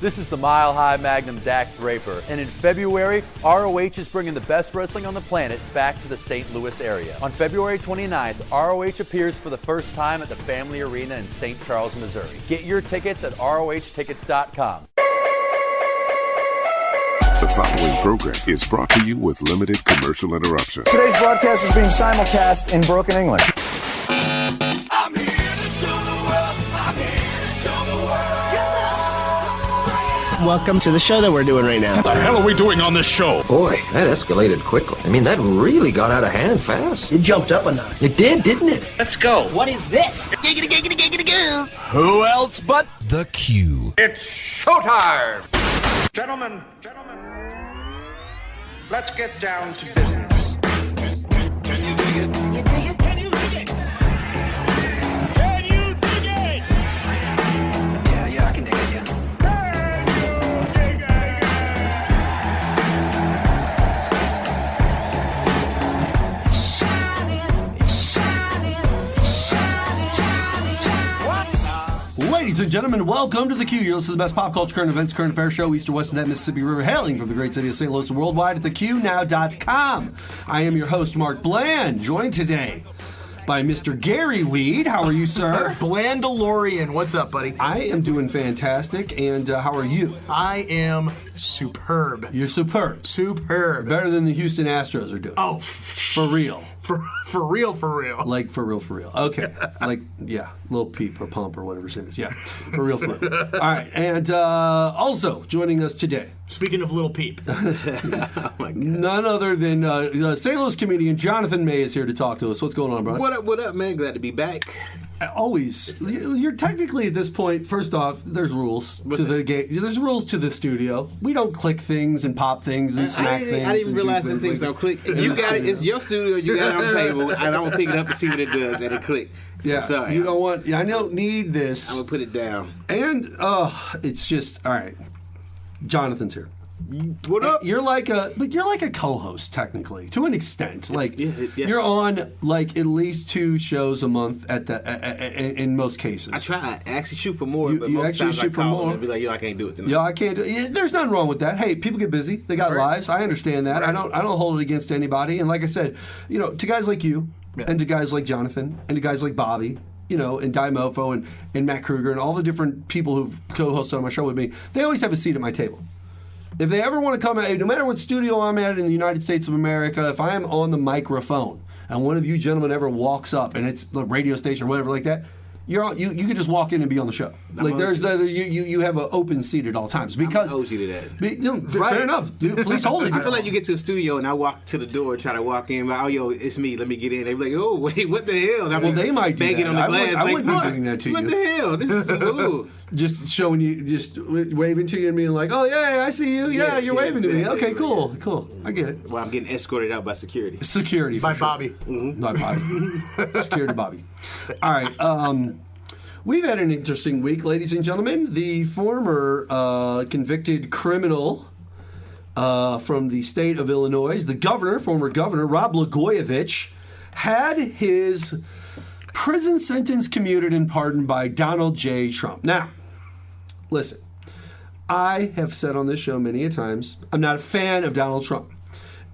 This is the Mile High Magnum Dak Draper, and in February, ROH is bringing the best wrestling on the planet back to the St. Louis area. On February 29th, ROH appears for the first time at the Family Arena in St. Charles, Missouri. Get your tickets at ROHtickets.com. The following program is brought to you with limited commercial interruption. Today's broadcast is being simulcast in broken English. I'm here to show the world. I'm here to show the world. Welcome to the show that we're doing right now. What the hell are we doing on this show? Boy, that escalated quickly. I mean, that really got out of hand fast. It jumped up a notch. It did, didn't it? Let's go. What is this? Giggity, giggity, giggity, goo. Who else but The Q. it's showtime? Gentlemen, let's get down to business. Can you dig it? Can you dig it? Can you dig it? Can you dig it? Yeah, I can dig it, yeah. Ladies and gentlemen, welcome to The Q. You're listening to the best pop culture, current events, current affairs show, east to west of that Mississippi River, hailing from the great city of St. Louis and worldwide at theqnow.com. I am your host, Mark Bland, joined today by Mr. Gary Weed. How are you, sir? Blandalorian, what's up, buddy? I am doing fantastic, and how are you? I am superb. You're superb. Superb. Better than the Houston Astros are doing. Oh, For real. for real, for real. Like, for real. Okay. Like, yeah, Lil Peep or Pump or whatever his name is. Yeah, for real. All right, and also joining us today, Speaking of Little Peep. none other than St. Louis comedian Jonathan May is here to talk to us. What's going on, bro? What up, man? Glad to be back. Always. You're technically at this point, first off, there's rules to the game. There's rules to the studio. We don't click things and pop things and smack things. I didn't and realize do these things like don't click. You got it. It's your studio. You got it on the table, and I'm gonna pick it up and see what it does, and it click. Yeah, I'm sorry. you don't want. I don't need this. I'm gonna put it down. And it's just all right. Jonathan's here. What up? You're like a co-host technically, to an extent. Like Yeah. you're on like at least 2 shows a month at the in most cases. I try. I actually shoot for more, but you most actually times shoot I for call more. and be like, yo, I can't do it tonight. Yeah, I can't. There's nothing wrong with that. Hey, people get busy. They got lives. I understand that. I don't hold it against anybody. And like I said, to guys like you, and to guys like Jonathan, and to guys like Bobby, and Di Mofo and Matt Kruger and all the different people who've co-hosted on my show with me, they always have a seat at my table. If they ever want to come no matter what studio I'm at in the United States of America, if I am on the microphone and one of you gentlemen ever walks up and it's the radio station or whatever like that, you can just walk in and be on the show. Like you have an open seat at all times because I'm hold you to that. Fair enough. Dude, please hold it. I feel like you get to the studio and I walk to the door and try to walk in. Like, oh, yo, it's me. Let me get in. They be like, oh, wait, what the hell? Well, they might do banging that. on the glass. I wouldn't be doing that to you. What the hell? This is ooh. Just showing you, just waving to you and being like, oh, yeah, I see you. Yeah, you're waving to me. Exactly. Okay, cool. I get it. Well, I'm getting escorted out by security. Security, for By sure. Bobby. By Bobby. Security Bobby. All right. We've had an interesting week, ladies and gentlemen. The former convicted criminal from the state of Illinois, the former governor, Rod Blagojevich, had his prison sentence commuted and pardoned by Donald J. Trump. Now, listen, I have said on this show many a times, I'm not a fan of Donald Trump.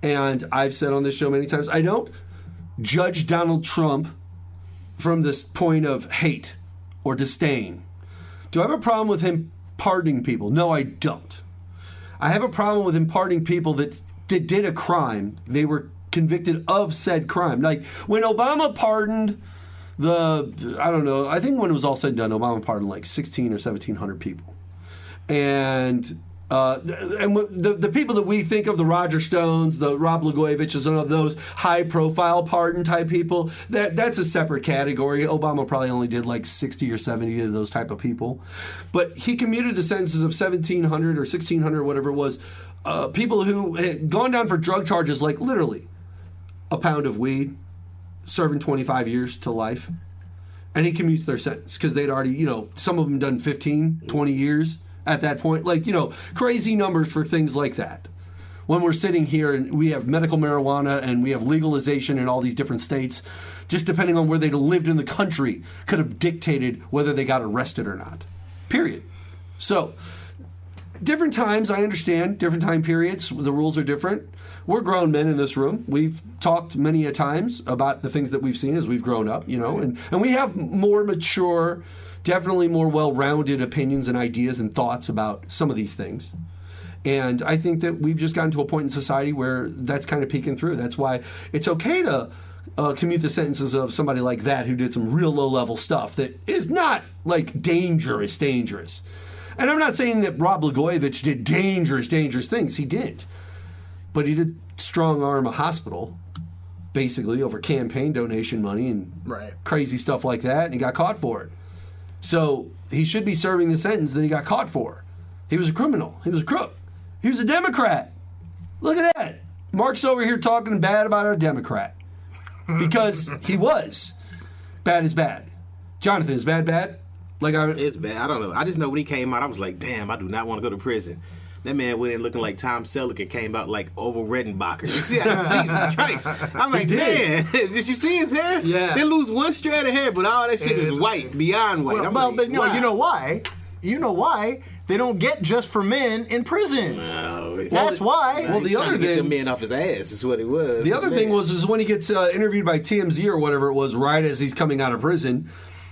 And I've said on this show many times, I don't judge Donald Trump from this point of hate or disdain. Do I have a problem with him pardoning people? No, I don't. I have a problem with him pardoning people that did a crime. They were convicted of said crime. Like when Obama pardoned I think when it was all said and done, Obama pardoned like 1,600 or 1,700 people. And the people that we think of, the Roger Stones, the Rod Blagojeviches, and those high-profile pardon type people, that's a separate category. Obama probably only did like 60 or 70 of those type of people. But he commuted the sentences of 1,700 or 1,600, whatever it was, people who had gone down for drug charges, like literally a pound of weed, serving 25 years to life. And he commutes their sentence because they'd already, some of them done 15, 20 years. At that point, crazy numbers for things like that. When we're sitting here and we have medical marijuana and we have legalization in all these different states, just depending on where they lived in the country, could have dictated whether they got arrested or not. Period. So, different times, I understand. Different time periods, the rules are different. We're grown men in this room. We've talked many a times about the things that we've seen as we've grown up, and we have more mature, definitely more well-rounded opinions and ideas and thoughts about some of these things. And I think that we've just gotten to a point in society where that's kind of peeking through. That's why it's okay to commute the sentences of somebody like that who did some real low-level stuff that is not, like, dangerous. And I'm not saying that Rod Blagojevich did dangerous things. He did. But he did strong-arm a hospital, basically, over campaign donation money and crazy stuff like that, and he got caught for it. So he should be serving the sentence that he got caught for. He was a criminal. He was a crook. He was a Democrat. Look at that. Mark's over here talking bad about a Democrat. Because he was. Bad is bad. Jonathan, is bad? It's bad. I don't know. I just know when he came out, I was like, damn, I do not want to go to prison. That man went in looking like Tom Selleck and came out like Orville Redenbacher. You see, Jesus Christ. I'm like, man, did you see his hair? Yeah. They lose one strand of hair, but all that shit is white, beyond white. But no, you know why? They don't get just for men in prison. No. That's why. Well, the other thing, thing, the man off his ass is what it was. The other thing was when he gets interviewed by TMZ or whatever it was, right as he's coming out of prison,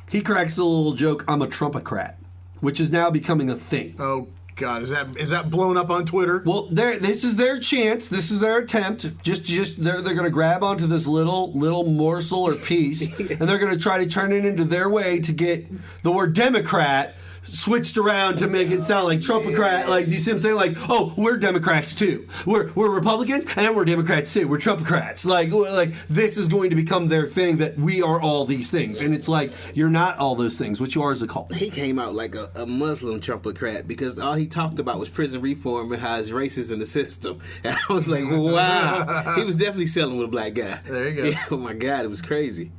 he cracks a little joke, "I'm a Trumpocrat," which is now becoming a thing. Oh God, is that blown up on Twitter? Well, this is their chance. This is their attempt. Just they're going to grab onto this little morsel or piece, and they're going to try to turn it into their way to get the word Democrat switched around to make it sound like Trumpocrat. Like, you see what I'm saying? Like, oh, we're Democrats too. We're Republicans and we're Democrats too. We're Trumpocrats. Like this is going to become their thing, that we are all these things. And it's like, you're not all those things. What you are is a cult. He came out like a Muslim Trumpocrat because all he talked about was prison reform and how it's racist in the system. And I was like, wow. He was definitely selling with a black guy. There you go. Yeah, oh my God, it was crazy.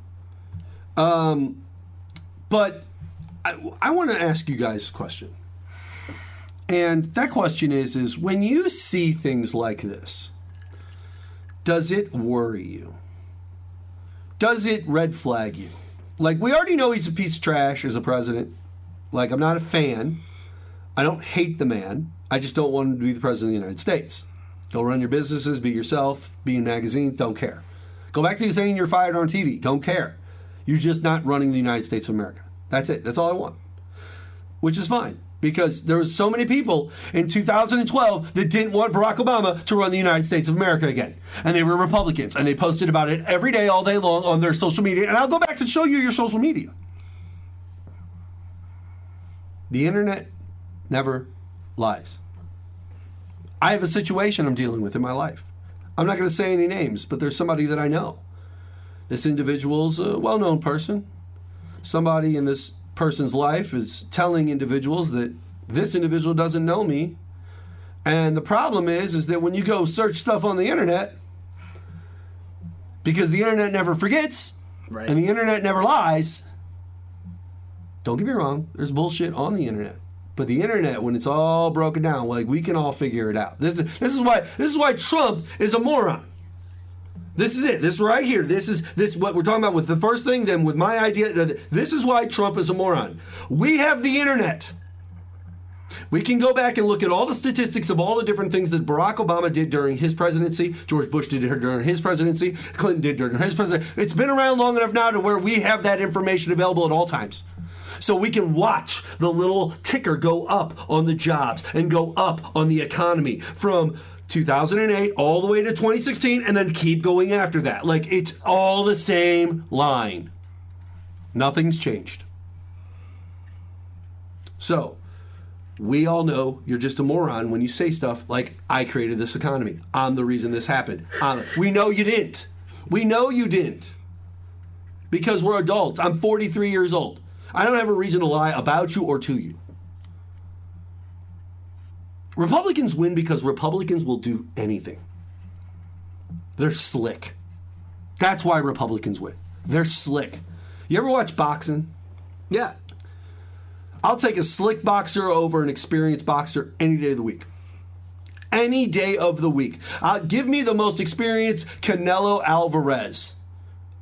But I want to ask you guys a question. And that question is when you see things like this, does it worry you? Does it red flag you? Like, we already know he's a piece of trash as a president. Like, I'm not a fan. I don't hate the man. I just don't want him to be the president of the United States. Go run your businesses, be yourself, be in magazines, don't care. Go back to saying you're fired on TV, don't care. You're just not running the United States of America. That's it. That's all I want. Which is fine. Because there were so many people in 2012 that didn't want Barack Obama to run the United States of America again. And they were Republicans. And they posted about it every day, all day long on their social media. And I'll go back to show you your social media. The internet never lies. I have a situation I'm dealing with in my life. I'm not going to say any names, but there's somebody that I know. This individual's a well-known person. Somebody in this person's life is telling individuals that this individual doesn't know me. And the problem is that when you go search stuff on the internet, because the internet never forgets, and the internet never lies, don't get me wrong, there's bullshit on the internet. But the internet, when it's all broken down, like, we can all figure it out. This is why Trump is a moron. This is it. This right here. This is what we're talking about with the first thing, then with my idea. This is why Trump is a moron. We have the internet. We can go back and look at all the statistics of all the different things that Barack Obama did during his presidency, George Bush did during his presidency, Clinton did during his presidency. It's been around long enough now to where we have that information available at all times. So we can watch the little ticker go up on the jobs and go up on the economy from 2008 all the way to 2016 and then keep going after that. Like, it's all the same line. Nothing's changed. So, we all know you're just a moron when you say stuff like, I created this economy. I'm the reason this happened. We know you didn't. We know you didn't. Because we're adults. I'm 43 years old. I don't have a reason to lie about you or to you. Republicans win because Republicans will do anything. They're slick. That's why Republicans win. They're slick. You ever watch boxing? Yeah. I'll take a slick boxer over an experienced boxer any day of the week. Any day of the week. Give me the most experienced Canelo Alvarez.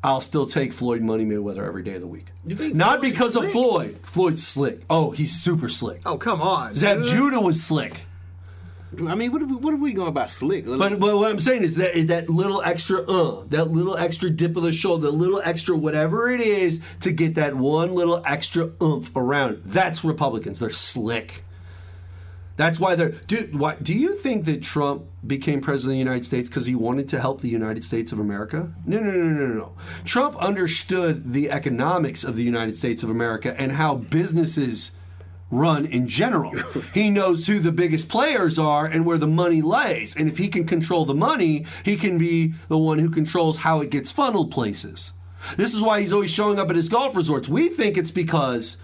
I'll still take Floyd Money Mayweather every day of the week. Not because of Floyd. Floyd's slick. Oh, he's super slick. Oh, come on. Zab Judah was slick. I mean, what are we going about slick? But what I'm saying is that little extra that little extra dip of the shoulder, the little extra whatever it is to get that one little extra oomph around. That's Republicans. They're slick. That's why they're... Do you think that Trump became president of the United States because he wanted to help the United States of America? No. Trump understood the economics of the United States of America and how businesses run in general. He knows who the biggest players are and where the money lays. And if he can control the money, he can be the one who controls how it gets funneled places. This is why he's always showing up at his golf resorts. We think it's because...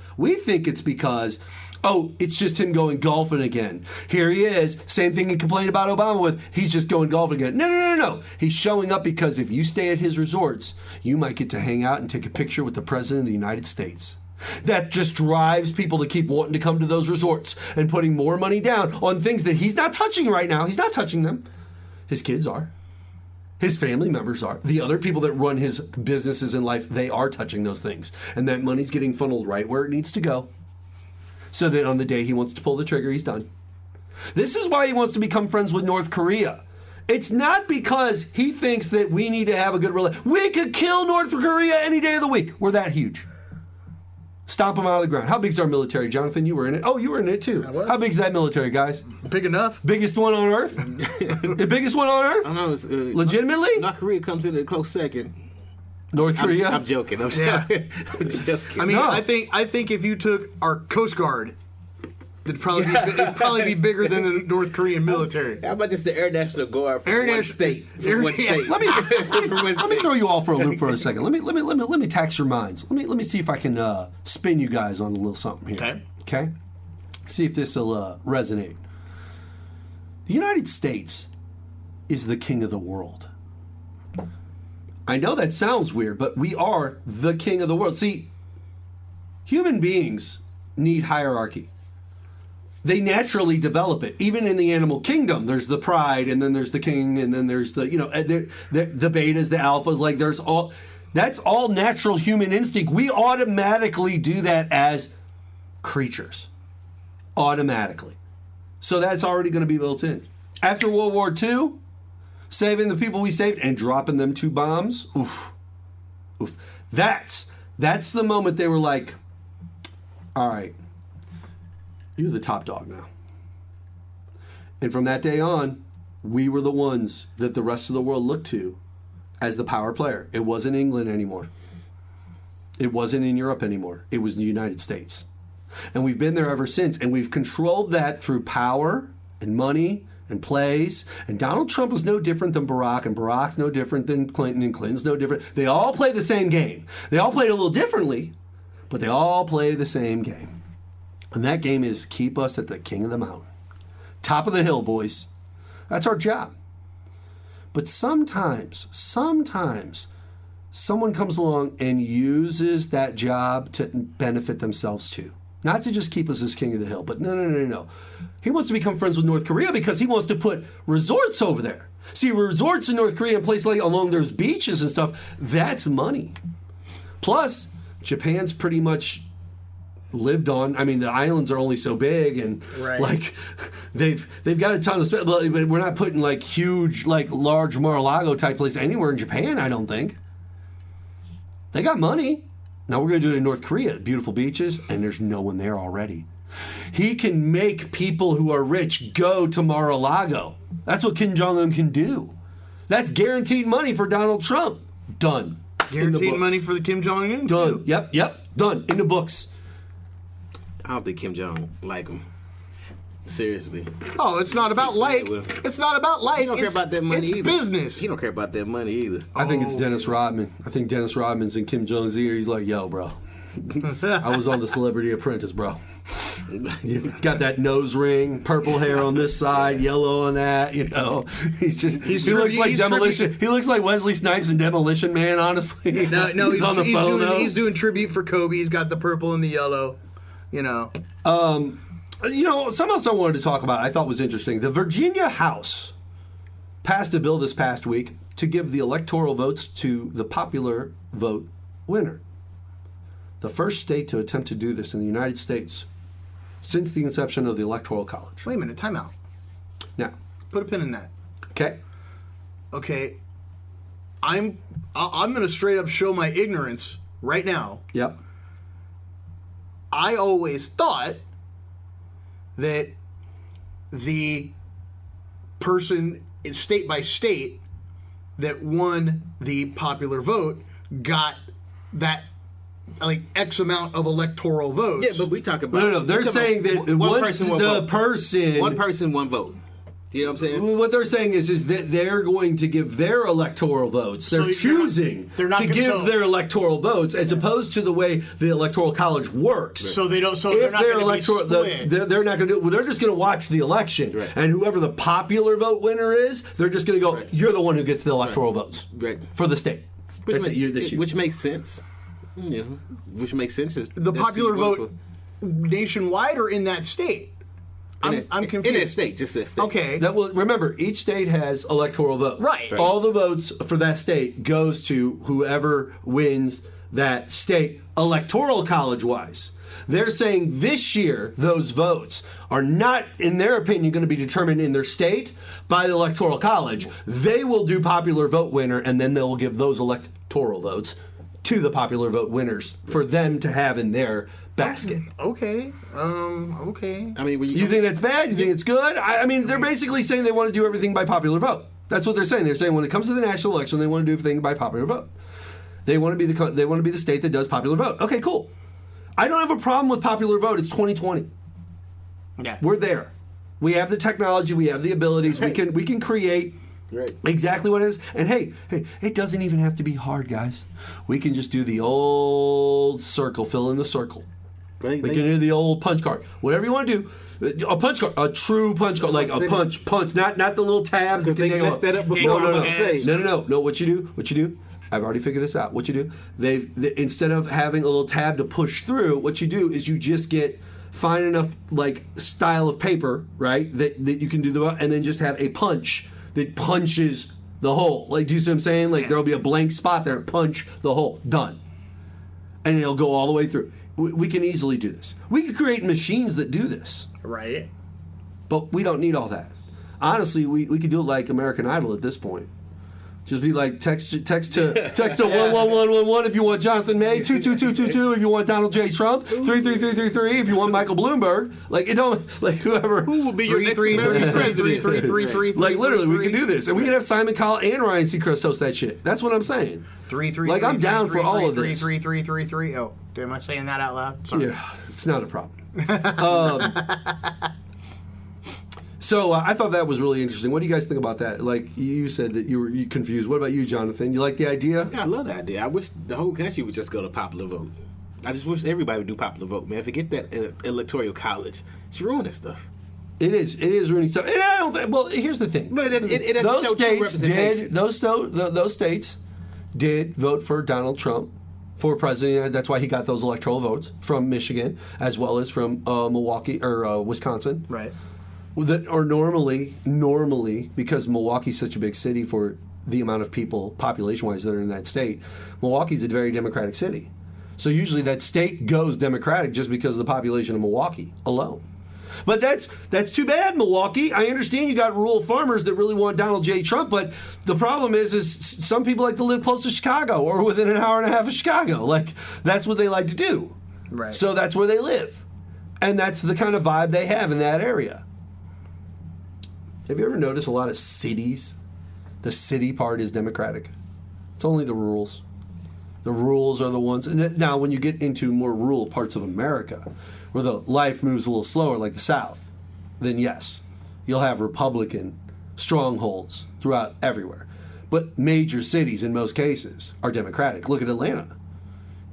oh, it's just him going golfing again. Here he is. Same thing he complained about Obama with. He's just going golfing again. No. He's showing up because if you stay at his resorts, you might get to hang out and take a picture with the President of the United States. That just drives people to keep wanting to come to those resorts and putting more money down on things that he's not touching right now. He's not touching them. His kids are. His family members are. The other people that run his businesses in life, they are touching those things. And that money's getting funneled right where it needs to go. So that on the day he wants to pull the trigger, he's done. This is why he wants to become friends with North Korea. It's not because he thinks that we need to have a good relationship. We could kill North Korea any day of the week. We're that huge. Stomp them out of the ground. How big's our military, Jonathan? You were in it. Oh, you were in it too. How big's that military, guys? Big enough. Biggest one on Earth? The biggest one on Earth? I know. Legitimately? North Korea comes in a close second. North Korea? I'm joking. I'm joking. I mean, I think if you took our Coast Guard, it'd probably be bigger than the North Korean military. How about just the Air National Guard from one state? From one state. Let me throw you all for a loop for a second. Let me tax your minds. Let me see if I can spin you guys on a little something here. Okay. See if this will resonate. The United States is the king of the world. I know that sounds weird, but we are the king of the world. See, human beings need hierarchy. They naturally develop it. Even in the animal kingdom, there's the pride, and then there's the king, and then there's the betas, the alphas. Like that's all natural human instinct. We automatically do that as creatures, automatically. So that's already going to be built in. After World War II, saving the people we saved and dropping them 2 bombs, oof. That's the moment they were like, all right, you're the top dog now. And from that day on, we were the ones that the rest of the world looked to as the power player. It wasn't England anymore. It wasn't in Europe anymore. It was the United States. And we've been there ever since. And we've controlled that through power and money and plays. And Donald Trump is no different than Barack, and Barack's no different than Clinton, and Clinton's no different. They all play the same game. They all play it a little differently, but they all play the same game. And that game is keep us at the king of the mountain. Top of the hill, boys. That's our job. But sometimes someone comes along and uses that job to benefit themselves too. Not to just keep us as king of the hill, but no. He wants to become friends with North Korea because he wants to put resorts over there. See, resorts in North Korea and places like along those beaches and stuff, that's money. Plus, Japan's pretty much lived on. I mean, the islands are only so big, and like they've got a ton of space. But we're not putting like huge, like large Mar-a-Lago type place anywhere in Japan. I don't think they got money. Now we're going to do it in North Korea. Beautiful beaches, and there's no one there already. He can make people who are rich go to Mar-a-Lago. That's what Kim Jong-un can do. That's guaranteed money for Donald Trump. Done. Guaranteed money for the Kim Jong-un? Done. Too. Yep. Done. In the books. I don't think Kim Jong like him. Seriously. Oh, it's not about like. It's not about like. He don't care about that money it's either. Business. He don't care about that money either. I think it's Dennis Rodman. I think Dennis Rodman's in Kim Jong's ear. He's like, yo, bro. I was on the Celebrity Apprentice, bro. You got that nose ring, purple hair on this side, yellow on that, you know. He looks like Demolition. He looks like Wesley Snipes in Demolition Man, honestly. No, he's on the phone, though. He's doing tribute for Kobe. He's got the purple and the yellow, you know. Something else I wanted to talk about I thought was interesting. The Virginia House passed a bill this past week to give the electoral votes to the popular vote winner. The first state to attempt to do this in the United States since the inception of the Electoral College. Wait a minute, time out. Now, Put a pin in that. okay? Okay. I'm going to straight up show my ignorance right now. Yep. I always thought that the person state by state that won the popular vote got that like X amount of electoral votes. Yeah, but we talk about No. They're saying that once the person, one person, one vote. You know what I'm saying? what they're saying is that they're going to give their electoral votes. They're choosing to give their electoral votes as opposed to the way the Electoral College works. So they don't. So If they're not their going to be split. they're not going to do. Well, they're just going to watch the election, and whoever the popular vote winner is, they're just going to go. You're the one who gets the electoral votes for the state. Which makes sense. You know, which makes sense. The popular vote nationwide or in that state? I'm confused. In that state, just that state. Okay. That will remember each state has electoral votes. Right. All the votes for that state goes to whoever wins that state electoral college wise. They're saying this year those votes are not, in their opinion, going to be determined in their state by the electoral college. They will do popular vote winner, and then they'll give those electoral votes to the popular vote winners for them to have in their basket. Okay. Okay. I mean, You think that's bad? You think it's good? I mean, they're basically saying they want to do everything by popular vote. That's what they're saying. They're saying when it comes to the national election, they want to do everything by popular vote. They want to be the state that does popular vote. Okay, cool. I don't have a problem with popular vote. It's 2020. Yeah. We're there. We have the technology. We have the abilities. We can create exactly what it is. And hey, it doesn't even have to be hard, guys. We can just do the old circle, fill in the circle. We can do the old punch card. Whatever you want to do. A punch card, a true punch card, like a punch, not the little tabs. They messed that up before. No. What you do? I've already figured this out. What you do? They instead of having a little tab to push through, what you do is you just get fine enough like style of paper, right? That you can do and then just have a punch that punches the hole. Like, do you see what I'm saying? Like there'll be a blank spot there. Punch the hole. Done. And it'll go all the way through. We can easily do this. We could create machines that do this. Right. But we don't need all that. Honestly, we could do it like American Idol at this point. Just be like text to 11111 if you want Jonathan May, 22222 if you want Donald J. Trump, 33333 if you want Michael Bloomberg. Like it don't like whoever. Who will be your next American president? Like literally, we can do this, and we can have Simon Cowell and Ryan Seacrest host that shit. That's what I'm saying. Like I'm down for all of this. 33333. Oh, am I saying that out loud? Sorry. Yeah, it's not a problem. So I thought that was really interesting. What do you guys think about that? Like you said that you were confused. What about you, Jonathan? You like the idea? Yeah, I love the idea. I wish the whole country would just go to popular vote. I just wish everybody would do popular vote, man. Forget that electoral college. It's ruining stuff. It is ruining stuff. And I don't well, here's the thing. But it those states did. Those states did vote for Donald Trump for president. That's why he got those electoral votes from Michigan as well as from Milwaukee or Wisconsin. Right. That are normally because Milwaukee's such a big city for the amount of people population-wise that are in that state. Milwaukee's a very democratic city, so usually that state goes Democratic just because of the population of Milwaukee alone. But that's too bad, Milwaukee. I understand you got rural farmers that really want Donald J. Trump, but the problem is some people like to live close to Chicago or within an hour and a half of Chicago. Like that's what they like to do. Right. So that's where they live, and that's the kind of vibe they have in that area. Have you ever noticed a lot of cities? The city part is Democratic. It's only the rurals. The rurals are the ones. And now, when you get into more rural parts of America, where the life moves a little slower, like the South, then yes, you'll have Republican strongholds throughout everywhere. But major cities, in most cases, are Democratic. Look at Atlanta.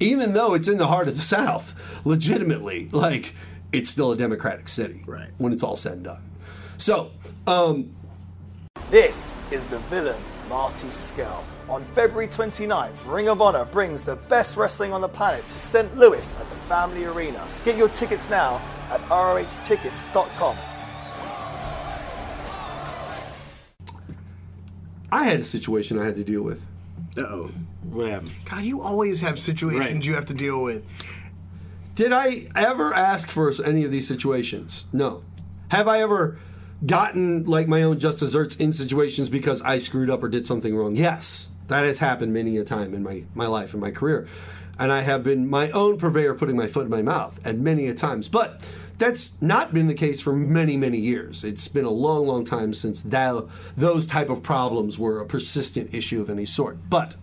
Even though it's in the heart of the South, legitimately, like, it's still a Democratic city when it's all said and done. So, this is the villain, Marty Scurll. On February 29th, Ring of Honor brings the best wrestling on the planet to St. Louis at the Family Arena. Get your tickets now at ROHtickets.com. I had a situation I had to deal with. Uh-oh. What happened? God, you always have situations you have to deal with. Did I ever ask for any of these situations? No. Have I ever gotten like my own just desserts in situations because I screwed up or did something wrong? Yes, that has happened many a time in my life and my career. And I have been my own purveyor of putting my foot in my mouth at many a times. But that's not been the case for many, many years. It's been a long, long time since those type of problems were a persistent issue of any sort. But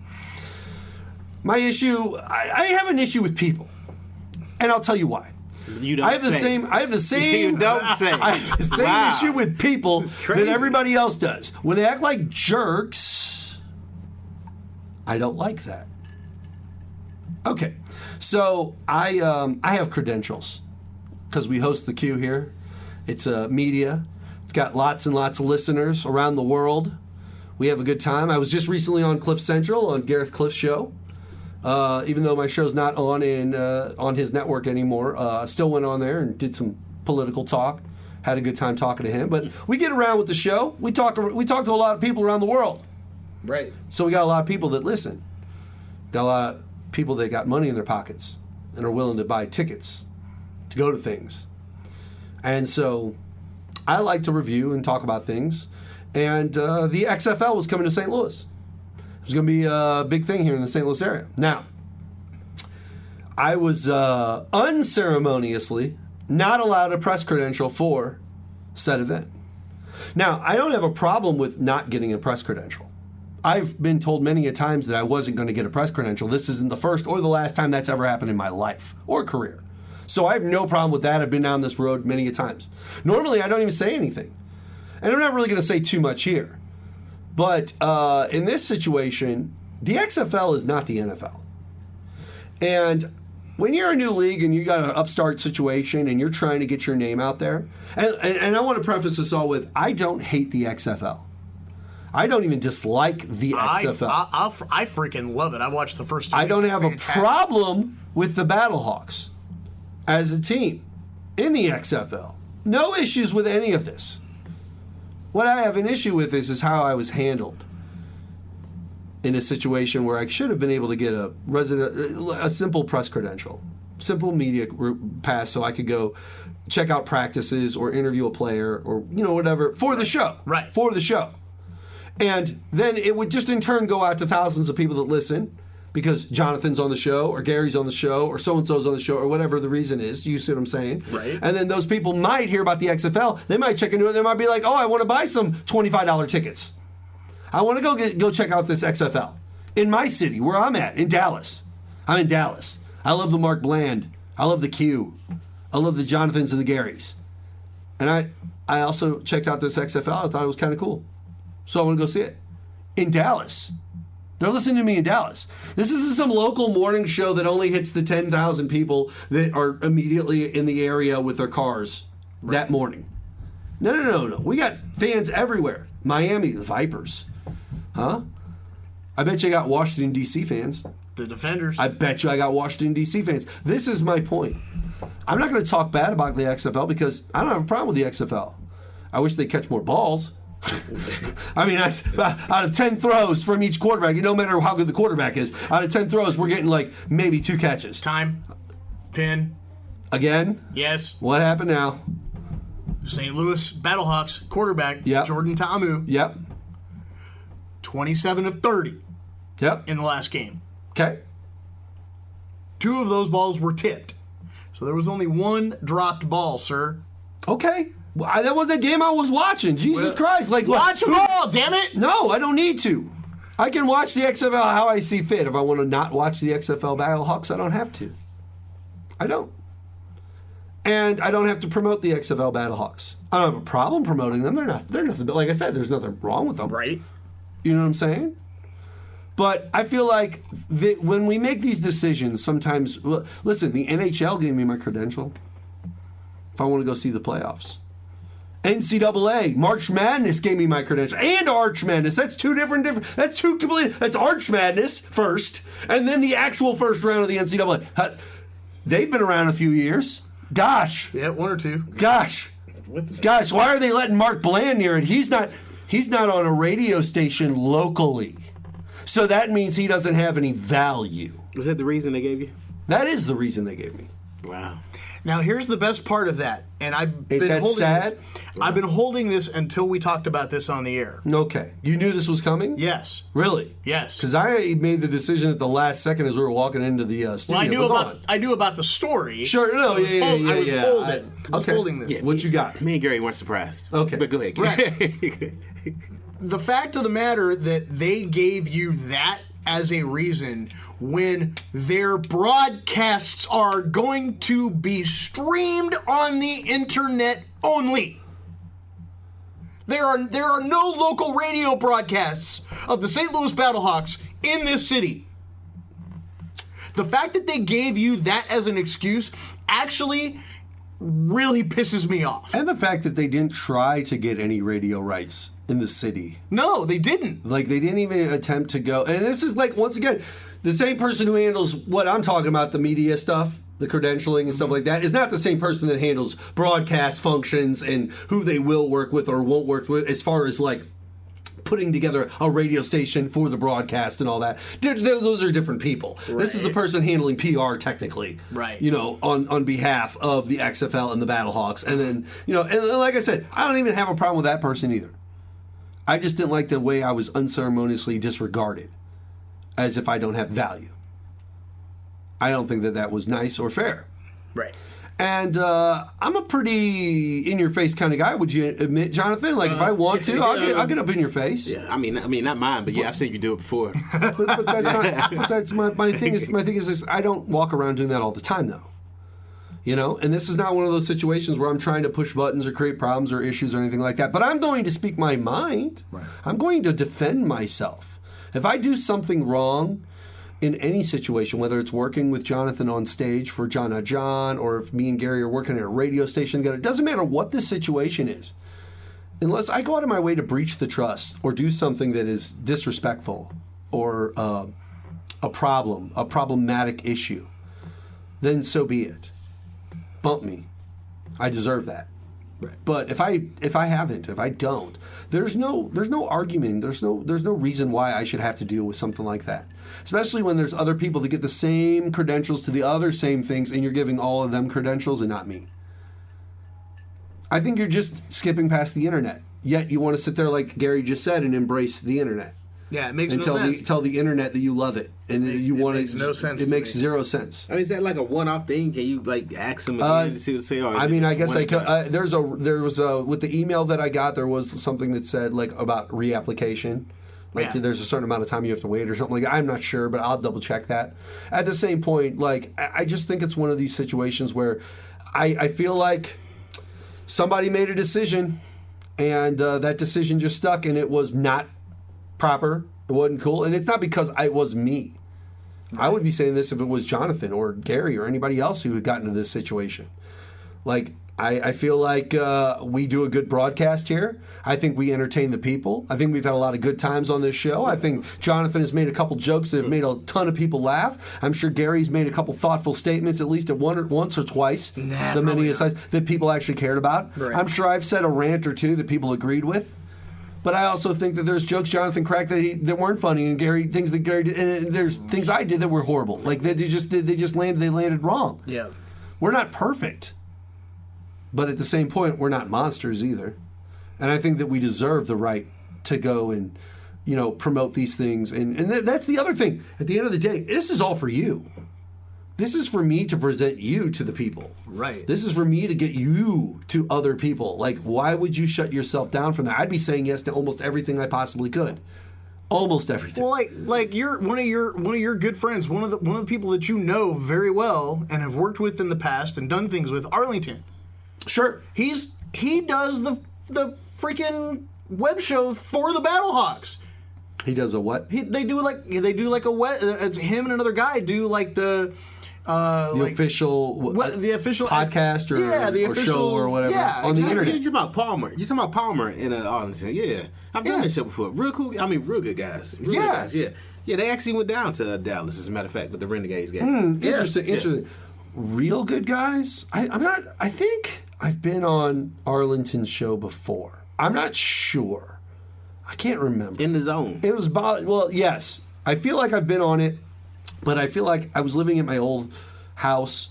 my issue, I have an issue with people. And I'll tell you why. You don't I have the say. same. I have the same. You don't say. I have the same Wow. issue with people This is crazy. that everybody else does. When they act like jerks, I don't like that. Okay, so I have credentials because we host the Q here. It's a media. It's got lots and lots of listeners around the world. We have a good time. I was just recently on Cliff Central on Gareth Cliff's show. Even though my show's not on his network anymore, still went on there and did some political talk. Had a good time talking to him. But we get around with the show. We talk to a lot of people around the world. Right. So we got a lot of people that listen. Got a lot of people that got money in their pockets and are willing to buy tickets to go to things. And so I like to review and talk about things. And the XFL was coming to St. Louis. It was going to be a big thing here in the St. Louis area. Now, I was unceremoniously not allowed a press credential for said event. Now, I don't have a problem with not getting a press credential. I've been told many a times that I wasn't going to get a press credential. This isn't the first or the last time that's ever happened in my life or career. So I have no problem with that. I've been down this road many a times. Normally, I don't even say anything. And I'm not really going to say too much here. But in this situation, the XFL is not the NFL. And when you're a new league and you got an upstart situation and you're trying to get your name out there, and I want to preface this all with, I don't hate the XFL. I don't even dislike the XFL. I freaking love it. I watched the first 2 I don't weeks. have a problem with the Battlehawks as a team in the XFL. No issues with any of this. What I have an issue with is how I was handled in a situation where I should have been able to get a simple press credential, simple media pass, so I could go check out practices or interview a player or whatever for the show. Right. For the show. And then it would just in turn go out to thousands of people that listen because Jonathan's on the show or Gary's on the show or so-and-so's on the show or whatever the reason is. You see what I'm saying? Right. And then those people might hear about the XFL. They might check into it. They might be like, oh, I want to buy some $25 tickets. I want to go check out this XFL in my city where I'm at, in Dallas. I'm in Dallas. I love the Mark Bland. I love the Q. I love the Jonathans and the Garys. And I also checked out this XFL. I thought it was kind of cool. So I want to go see it. In Dallas. They're listening to me in Dallas. This isn't some local morning show that only hits the 10,000 people that are immediately in the area with their cars that morning. No. We got fans everywhere. Miami, the Vipers. Huh? I bet you I got Washington, D.C. fans. The Defenders. I bet you I got Washington, D.C. fans. This is my point. I'm not going to talk bad about the XFL because I don't have a problem with the XFL. I wish they'd catch more balls. I mean, out of 10 throws from each quarterback, no matter how good the quarterback is, out of 10 throws, we're getting like maybe 2 catches. Time. Pin. Again? Yes. What happened now? St. Louis Battlehawks quarterback Jordan Ta'amu. Yep. 27 of 30. Yep. In the last game. Okay. 2 of those balls were tipped. So there was only 1 dropped ball, sir. Okay. Well, that was the game I was watching. Jesus Christ. Watch them all, damn it! No, I don't need to. I can watch the XFL how I see fit. If I want to not watch the XFL Battlehawks, I don't have to. I don't. And I don't have to promote the XFL Battlehawks. I don't have a problem promoting them. They're nothing. Like I said, there's nothing wrong with them. Right. You know what I'm saying? But I feel like when we make these decisions, sometimes, listen, the NHL gave me my credential if I want to go see the playoffs. NCAA, March Madness gave me my credential, and Arch Madness. That's two different. That's two complete. That's Arch Madness first, and then the actual first round of the NCAA. They've been around a few years. Gosh. Yeah, 1 or 2. Gosh. Gosh, why are they letting Mark Bland near it? He's not on a radio station locally. So that means he doesn't have any value. Was that the reason they gave you? That is the reason they gave me. Wow. Now, here's the best part of that, and I've been that holding sad? this. I've been holding this until we talked about this on the air. Okay. You knew this was coming? Yes. Really? Yes. Because I made the decision at the last second as we were walking into the studio. Well, I knew about the story. Sure. No. I was holding this. Yeah, what you got? Me and Gary weren't surprised. Okay. But go ahead, Gary. The fact of the matter that they gave you that as a reason when their broadcasts are going to be streamed on the internet only. There are no local radio broadcasts of the St. Louis Battlehawks in this city. The fact that they gave you that as an excuse actually really pisses me off. And the fact that they didn't try to get any radio rights in the city. No, they didn't. Like, they didn't even attempt to go. And this is, like, once again, the same person who handles what I'm talking about, the media stuff, the credentialing and stuff like that, is not the same person that handles broadcast functions and who they will work with or won't work with as far as, like, putting together a radio station for the broadcast and all that. Those are different people. Right. This is the person handling PR technically. Right. You know, on behalf of the XFL and the Battlehawks. And then, you know, and like I said, I don't even have a problem with that person either. I just didn't like the way I was unceremoniously disregarded as if I don't have value. I don't think that was nice or fair. Right. And I'm a pretty in-your-face kind of guy. Would you admit, Jonathan? Like, if I want to, I'll get up in your face. Yeah, I mean, not mine, but yeah, I've seen you do it before. but that's not. But that's my thing. My thing is this: I don't walk around doing that all the time, though. You know, and this is not one of those situations where I'm trying to push buttons or create problems or issues or anything like that. But I'm going to speak my mind. Right. I'm going to defend myself. If I do something wrong in any situation, whether it's working with Jonathan on stage for John John, or if me and Gary are working at a radio station together, it doesn't matter what the situation is. Unless I go out of my way to breach the trust or do something that is disrespectful or a problematic issue, then so be it. Bump me. I deserve that. Right. But if I don't, there's no argument. There's no reason why I should have to deal with something like that. Especially when there's other people that get the same credentials to the other same things, and you're giving all of them credentials and not me. I think you're just skipping past the internet. Yet you want to sit there, like Gary just said, and embrace the internet. Yeah, it makes and no sense. Tell the internet that you love it, and you want makes it. No sense. It makes zero sense. I mean, is that like a one-off thing? Can you like ask them again to see what they say? Or I mean, I guess I could. There was a with the email that I got, there was something that said like about reapplication. Like there's a certain amount of time you have to wait or something like that. I'm not sure, but I'll double check that. At the same point, like I just think it's one of these situations where I feel like somebody made a decision, and that decision just stuck, and it was not proper. It wasn't cool, and it's not because it was me. Right. I would be saying this if it was Jonathan or Gary or anybody else who had gotten into this situation. Like, I feel like we do a good broadcast here. I think we entertain the people. I think we've had a lot of good times on this show. I think Jonathan has made a couple jokes that have made a ton of people laugh. I'm sure Gary's made a couple thoughtful statements, at least once or twice, the many sides that people actually cared about. Right. I'm sure I've said a rant or two that people agreed with. But I also think that there's jokes Jonathan cracked that weren't funny, and things that Gary did, and there's things I did that were horrible. Like they landed wrong. Yeah, we're not perfect, but at the same point, we're not monsters either. And I think that we deserve the right to go and promote these things. And that's the other thing. At the end of the day, this is all for you. This is for me to present you to the people. Right. This is for me to get you to other people. Like, why would you shut yourself down from that? I'd be saying yes to almost everything I possibly could. Almost everything. Well, like you're one of your good friends, one of the people that you know very well and have worked with in the past and done things with, Arlington. Sure. He does the freaking web show for the Battlehawks. He does a what? They do like a web. It's him and another guy do like the official podcast or show or whatever on the internet. You're talking about Palmer. You're talking about Palmer in Arlington. Yeah, I've done that show before. Real cool. I mean, real good guys. Real good guys. Yeah. They actually went down to Dallas, as a matter of fact, with the Renegades game. Interesting. Yeah. Real good guys. I think I've been on Arlington's show before. I'm not sure. I can't remember. In the Zone. It was yes. I feel like I've been on it. But I feel like I was living at my old house,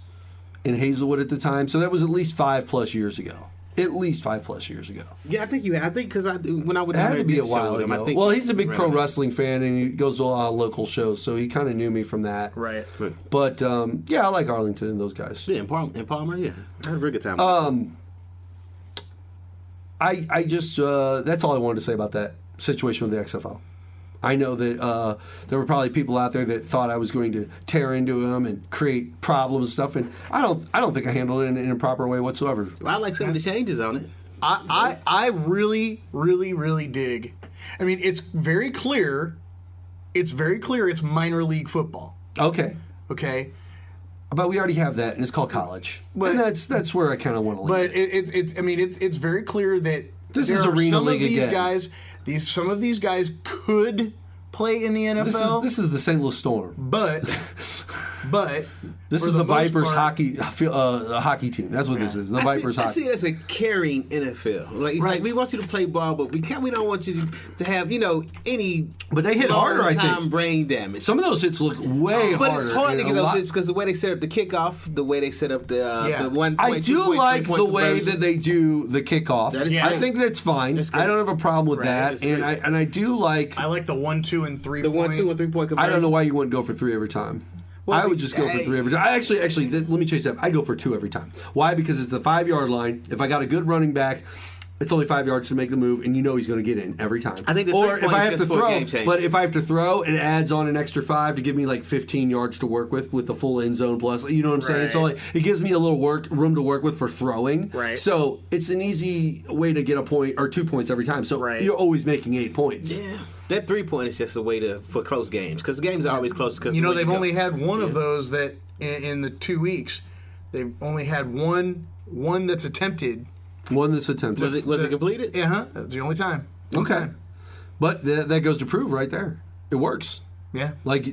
in Hazelwood at the time. So that was at least 5+ years ago. At least 5+ years ago. Yeah, I think because when I would It had to be a while him, ago. I think Well, he's a big pro wrestling fan, and he goes to a lot of local shows, so he kind of knew me from that. Right. But yeah, I like Arlington and those guys. Yeah, in Palmer, yeah, I had a very good time. I just that's all I wanted to say about that situation with the XFL. I know that there were probably people out there that thought I was going to tear into him and create problems and stuff, and I don't think I handled it in a proper way whatsoever. I like some of the changes on it. I really, really, really dig. I mean, it's very clear. It's very clear. It's minor league football. Okay. Okay. But we already have that, and it's called college. But and that's where I kind of want to leave. But it's very clear that This there is are arena some league of these again. guys. Some of these guys could play in the NFL. This is the St. Louis Storm. But this for is the most Vipers part- hockey team. That's what this is. The Vipers I hockey. see it as a caring NFL. Like, it's like we want you to play ball, but we don't want you to have any. But they hit harder, I think. long-time brain damage. Some of those hits look way harder. But it's hard to and get a those lot- hits because the way they set up the kickoff, the way they set up the 1 I point, do 2 point, like 3 point the way conversion. that they do the kickoff. That is I great. think that's fine. That's great. I don't have a problem with Right, that, that's and great. I do like. I like the 1, 2, and 3. The 1, 2, and 3 point conversion. I don't know why you wouldn't go for 3 every time. Well, I would just go for 3 every time. I actually, let me change that. I go for 2 every time. Why? Because it's the 5-yard line. If I got a good running back, it's only 5 yards to make the move, and you know he's going to get in every time. I think the or 3 if I points have to just for a throw, game changer. but if I have to throw, it adds on an extra 5 to give me like 15 yards to work with the full end zone plus. You know what I'm saying? Right. So like, it gives me a little room to work with for throwing. Right. So it's an easy way to get a point or 2 points every time. So Right. you're always making 8 points. Yeah, that 3 point is just a way for close games because the games are always close. Because they've only had one of those that in the 2 weeks. They've only had one that's attempted. One that's attempted. Was it completed? Yeah, that's the only time. Okay. But that goes to prove right there. It works. Yeah. Like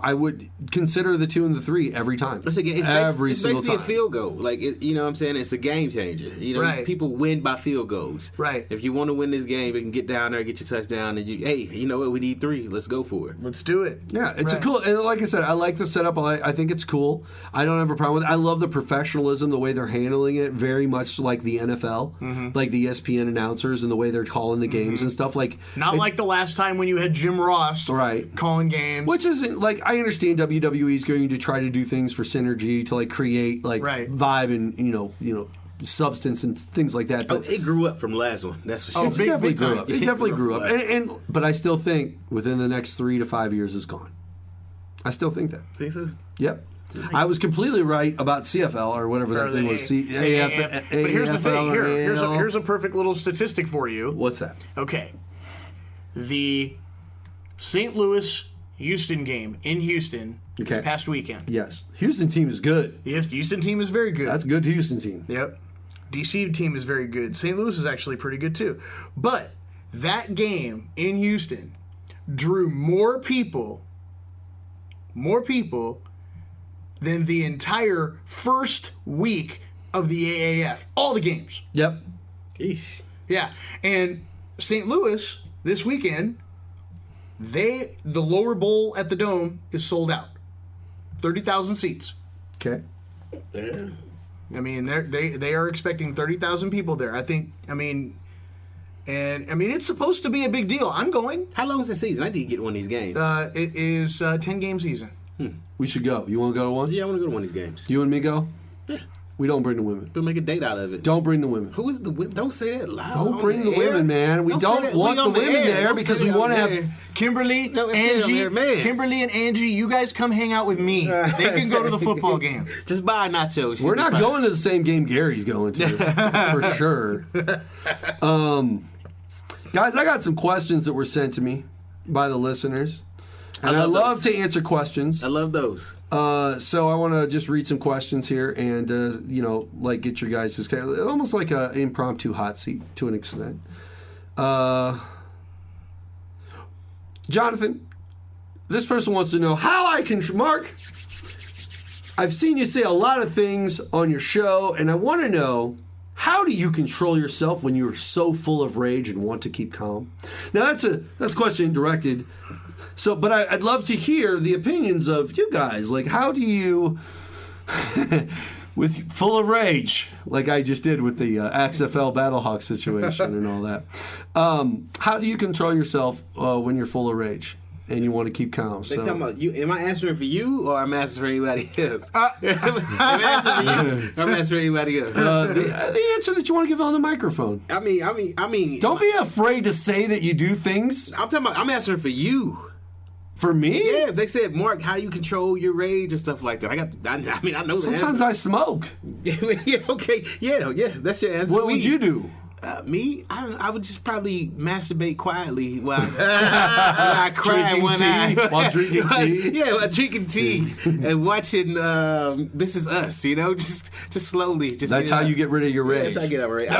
I would consider the 2 and the 3 every time. It's every single basically time. a field goal. Like you know what I'm saying? It's a game changer. You know, Right. people win by field goals. Right. If you want to win this game, you can get down there, get your touchdown, and you know what? We need 3. Let's go for it. Let's do it. Yeah, it's Right. a cool, and like I said, I like the setup. I think it's cool. I don't have a problem with it. I love the professionalism, the way they're handling it, very much like the NFL, like the ESPN announcers and the way they're calling the games and stuff. Like Not it's- like the last time when you had Jim Ross Right. calling games. Which isn't like I understand WWE is going to try to do things for synergy to like create like Right. vibe and you know substance and things like that. Oh, But it grew up from the last one. That's for sure. Oh, it big definitely grew time. up. It definitely grew up. Right. But I still think within the next 3 to 5 years is gone. I still think that. Think so? Yep. I was completely right about CFL or whatever that Or thing the was. AAF. But here's the thing. Here's a perfect little statistic for you. What's that? Okay. The St. Louis Houston game in Houston Okay. this past weekend. Yes. Houston team is good. Yes, the Houston team is very good. That's a good Houston team. Yep. DC team is very good. St. Louis is actually pretty good too. But that game in Houston drew more people than the entire first week of the AAF. All the games. Yep. Eesh. Yeah. And St. Louis this weekend, the lower bowl at the Dome is sold out. 30,000 seats. Okay. I mean, they are expecting 30,000 people there. It's supposed to be a big deal. I'm going. How long is the season? I need to get one of these games. It is 10-game season. We should go. You want to go to one? Yeah, I want to go to one of these games. You and me go? Yeah. We don't bring the women. We'll make a date out of it. Don't bring the women. Who is the women? Don't say that loud. Don't on bring the air. women, man. We say don't that. want We on the women air. there Don't because say we that want to on have. air. Kimberly, No, it's on Angie, air, man. Kimberly and Angie, you guys come hang out with me. They can go to the football game. Just buy nachos. We're not going to the same game Gary's going to, for sure. Guys, I got some questions that were sent to me by the listeners. And I love to answer questions. I love those. So I want to just read some questions here and, get your guys' almost like an impromptu hot seat to an extent. Jonathan, this person wants to know how I can... Mark, I've seen you say a lot of things on your show, and I want to know, how do you control yourself when you are so full of rage and want to keep calm? Now, that's a question directed... So, but I'd love to hear the opinions of you guys. Like, how do you with full of rage, like I just did with the XFL Battlehawk situation and all that. How do you control yourself when you're full of rage and you want to keep calm? They talking about you. Am I answering for you or am I answering for anybody else? Am I answering for you or am I answering for anybody else? The answer that you want to give on the microphone. I mean. Don't be afraid to say that you do things. I'm talking about. I'm answering for you. For me? Yeah, they said, Mark, how you control your rage and stuff like that. I know that. Sometimes I smoke. Yeah, okay. Yeah, that's your answer. What would you do? Me? I would just probably masturbate quietly while I cry in one eye. While drinking tea? Yeah, while drinking tea and watching This Is Us, just slowly. That's how you get rid of your rage. That's how I get over it.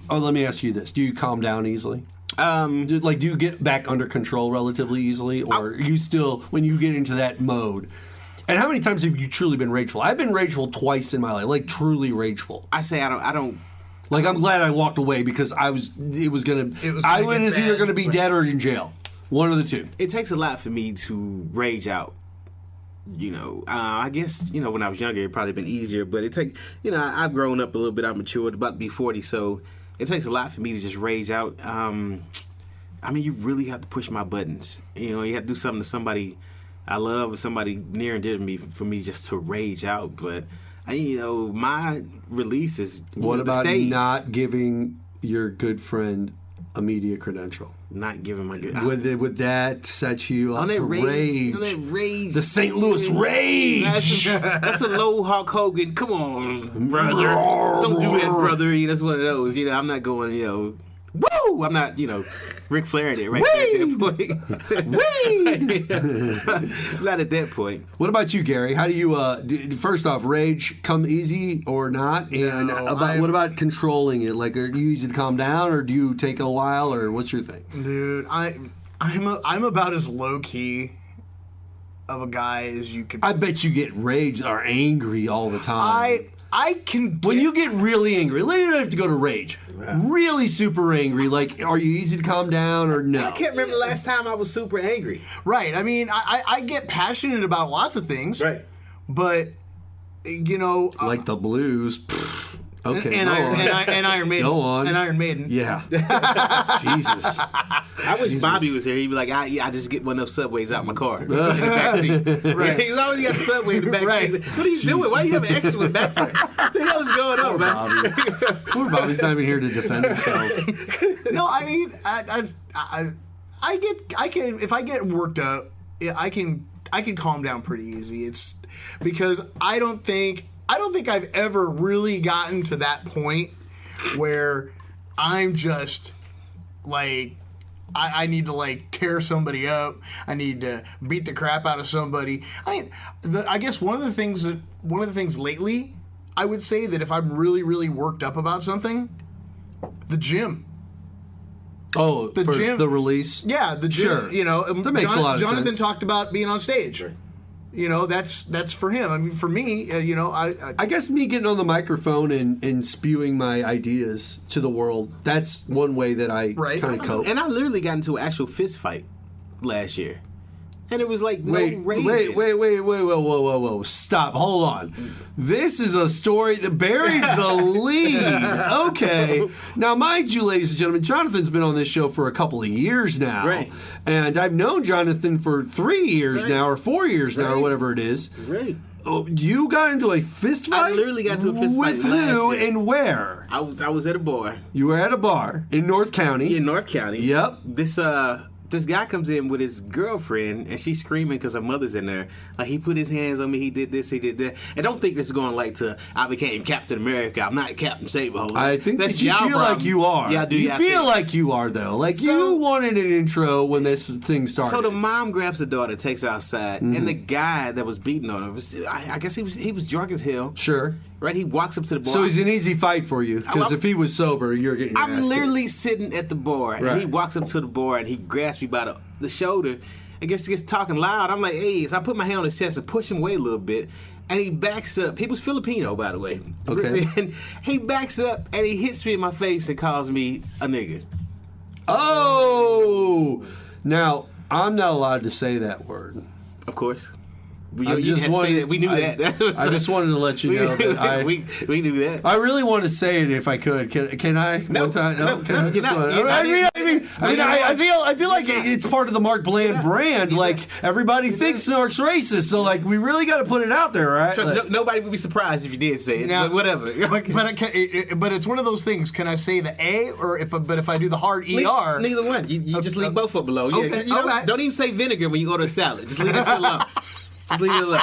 Let me ask you this. Do you calm down easily? Do you get back under control relatively easily, or are you still, when you get into that mode? And how many times have you truly been rageful? I've been rageful twice in my life, like truly rageful. I say I don't. Like, I'm glad I walked away because I was either going to be dead or in jail. One of the two. It takes a lot for me to rage out. I guess, when I was younger, it'd probably been easier, but I've grown up a little bit. I've matured, about to be 40, so it takes a lot for me to just rage out. You really have to push my buttons. You have to do something to somebody I love or somebody near and dear to me for me just to rage out. But, my release is what about the stage. Not giving your good friend a media credential? Not giving my good... Would that set you up to rage? On that rage. The St. Louis Rage! That's a low Hulk Hogan. Come on, brother. Don't do that, brother. That's one of those. I'm not going, woo! I'm not, Ric Flaring it right there at that point. Not at that point. What about you, Gary? How do you, first off, rage come easy or not? And what about controlling it? Like, are you easy to calm down, or do you take a while, or what's your thing? Dude, I'm about as low-key of a guy as you could. I bet you get rage or angry all the time. I can. When you get really angry, you don't have to go to rage. Really super angry. Like, are you easy to calm down or no? I can't remember the last time I was super angry. Right. I mean, I get passionate about lots of things. Right. But, like the blues. Okay. And Iron Maiden. Go on. And Iron Maiden. Yeah. Jesus. I wish Bobby was here. He'd be like, I just get one of those Subways out my car. In the backseat. Right. He's always got a Subway in the backseat. Right. What are you doing? Why do you have an extra one back there? What the hell is going on, man? Bobby. Poor Bobby's not even here to defend himself. No, I mean, I can if I get worked up, I can calm down pretty easy. It's because I don't think I've ever really gotten to that point where I'm just like I need to like tear somebody up. I need to beat the crap out of somebody. I guess one of the things lately, I would say that if I'm really, really worked up about something, the gym. Oh, the gym, the release. Yeah, the gym. Sure. That makes a lot of sense. Jonathan talked about being on stage. Right. That's for him. I mean, for me, I guess me getting on the microphone and spewing my ideas to the world, that's one way that I kind of cope. And I literally got into an actual fist fight last year. And it was like wait, whoa. Stop. Hold on. This is a story that buried the lead. Okay. Now, mind you, ladies and gentlemen, Jonathan's been on this show for a couple of years now. Right. And I've known Jonathan for 3 years now, or 4 years now, or whatever it is. Right. Oh, you got into a fist fight? I literally got into a fist fight. With who and where? I was at a bar. You were at a bar in North County. In North County. Yep. This guy comes in with his girlfriend, and she's screaming because her mother's in there. Like, he put his hands on me, he did this, he did that. And don't think this is going like to, I became Captain America. I'm not Captain Save-A-Hole. I think that you feel like you are. Yeah, I do. You feel like you are, though. Like, you wanted an intro when this thing started. So the mom grabs the daughter, takes her outside, and the guy that was beating on her, I guess he was drunk as hell. Sure. Right? He walks up to the bar. So he's an easy fight for you, because if he was sober, you're getting your ass kicked. Literally sitting at the bar, and he walks up to the bar, and he grabs me by the shoulder, and gets talking loud. I'm like, hey, so I put my hand on his chest and push him away a little bit, and he backs up. He was Filipino, by the way. Okay. And he backs up, and he hits me in my face and calls me a nigga. Oh! Now, I'm not allowed to say that word. Of course. You didn't have to say that. We knew that. I just wanted to let you know that we knew that. I really want to say it if I could. Can I? No, one time? no, Can I? you're not. I feel like it's part of the Mark Bland brand. Like everybody thinks Mark's racist, so like we really got to put it out there, right? Like, nobody would be surprised if you did say it. Now, but whatever. But it's one of those things. Can I say the A or if I do the hard ER? Neither one. You just leave both up below. Okay, Don't even say vinegar when you order a salad. Just leave that shit alone. Just leave it alone.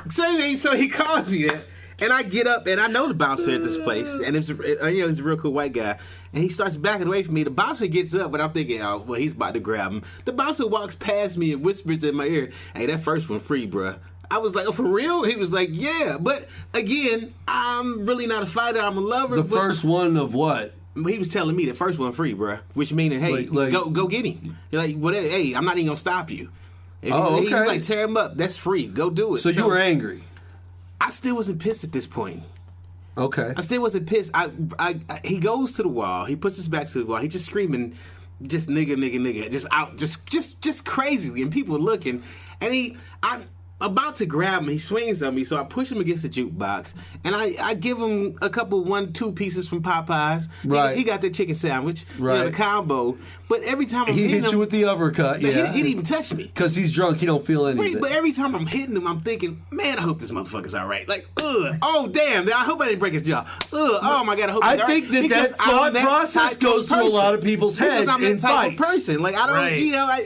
So anyway, so he calls me that, and I get up, and I know the bouncer at this place, and he's a real cool white guy, and he starts backing away from me. The bouncer gets up, but I'm thinking, oh, well, he's about to grab him. The bouncer walks past me and whispers in my ear, "Hey, that first one free, bruh." I was like, "Oh, for real?" He was like, "Yeah," but again, I'm really not a fighter. I'm a lover. the first one of what? He was telling me the first one free, bruh, which meaning, hey, go get him. You're like, what? Hey, I'm not even gonna stop you. If he like tear him up, that's free. Go do it. So you were angry. I still wasn't pissed at this point. Okay. I still wasn't pissed. He goes to the wall. He puts his back to the wall. He just screaming, just nigga, just out, just crazily, and people are looking. And I'm about to grab him. He swings on me, so I push him against the jukebox, and I give him a couple 1-2 pieces from Popeyes. Right. He got the chicken sandwich, right, the combo. But every time he hit you with the uppercut, he didn't even touch me because he's drunk. He don't feel anything. Wait, but every time I'm hitting him, I'm thinking, man, I hope this motherfucker's all right. Like, oh damn, I hope I didn't break his jaw. Oh my god, I hope. He's all right. I think that thought process goes through a lot of people's heads. Because I'm that type of fights. person. Like I don't,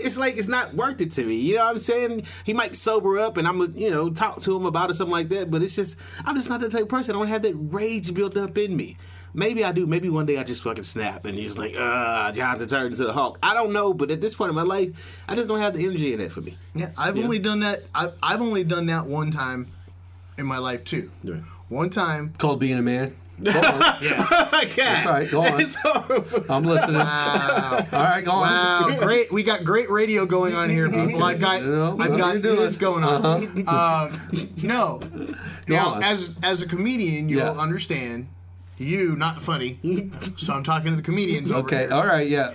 it's like it's not worth it to me. You know what I'm saying? He might sober up, and I'm talk to him about it, something like that. But it's just, I'm just not that type of person. I don't have that rage built up in me. Maybe I do. Maybe one day I just fucking snap and he's like, Jonathan turned into the Hulk. I don't know, but at this point in my life, I just don't have the energy in it for me. Yeah, I've only done that. I've only done that one time in my life too. Yeah. One time. Called being a man. Go on. Yeah. That's right. Go on. I'm listening. Wow. All right, go on. Wow, great. We got great radio going on here, people. I've got this going on. No. Now, as a comedian, you'll understand. You, not funny. So I'm talking to the comedians over here. All right, yeah.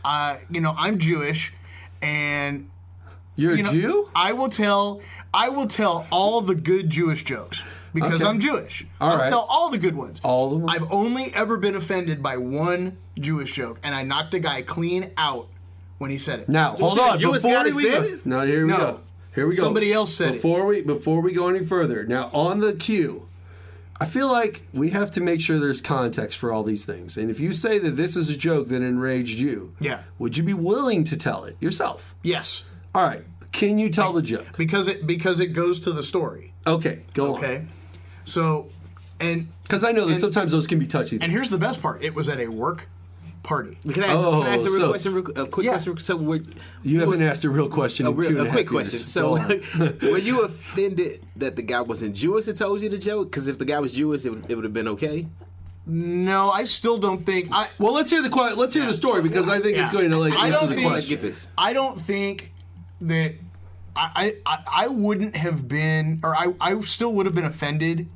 I'm Jewish, and you're a Jew? I will tell all the good Jewish jokes because I'm Jewish. I'll tell all the good ones. All of them. I've only ever been offended by one Jewish joke, and I knocked a guy clean out when he said it. Now, hold on. Here we go. Here we go. Somebody else said it. Before we go any further, now on the cue, I feel like we have to make sure there's context for all these things. And if you say that this is a joke that enraged you, would you be willing to tell it yourself? Yes. All right. Can you tell the joke? Because it goes to the story. Okay, go on. Okay. So, and because I know that sometimes those can be touchy. And here's the best part: it was at a work party. Can I ask a quick question? So you haven't asked a real question. A quick question. So, were you offended that the guy wasn't Jewish that told you the joke? Because if the guy was Jewish, it would have been okay. No, I still don't think. Well, let's hear the story because I think it's going to answer the question. Get this. I don't think that I wouldn't have been, or I still would have been offended.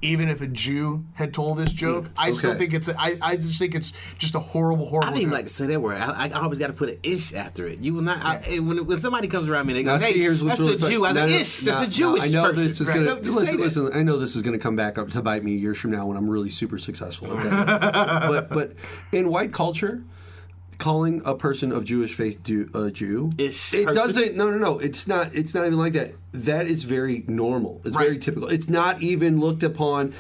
Even if a Jew had told this joke, I still think I just think it's just a horrible I don't even joke. like to say that word. I always got to put an ish after it. You will not. When somebody comes around me and they go, "Hey, that's a Jew," I say, "Ish, that's a Jewish person." I know this is going to listen. I know this is going to come back up to bite me years from now when I'm really super successful. Okay? but in white culture, calling a person of Jewish faith a Jew, it doesn't. No. It's not even like that. That is very normal. It's very typical. It's not even looked upon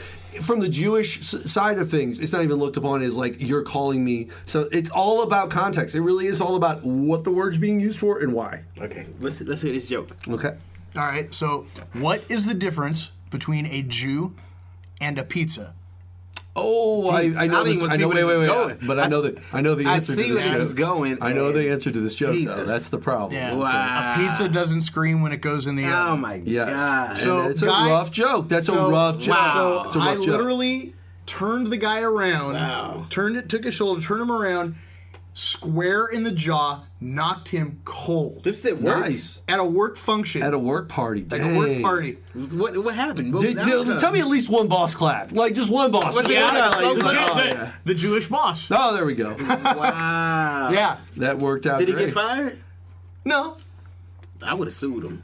from the Jewish side of things. It's not even looked upon as like you're calling me. So it's all about context. It really is all about what the word's being used for and why. Okay, let's hear this joke. Okay. All right. So, what is the difference between a Jew and a pizza? Oh, I know this. I know. Wait. But I know the answer. I see where this is going. I know the answer to this joke, though. That's the problem. Yeah. Wow. A pizza doesn't scream when it goes in the oven. Oh my god! So it's a rough joke. That's a rough joke. Wow. It's a rough I joke. literally turned the guy around. Wow. Took his shoulder, turned him around, square in the jaw, knocked him cold. This is work? Nice. At a work function. At a work party. At a work party. What happened? Tell me at least one boss clapped. Like just one boss. The Jewish boss. Oh, there we go. Wow. Yeah. That worked out Did he great. get fired? No. I would have sued him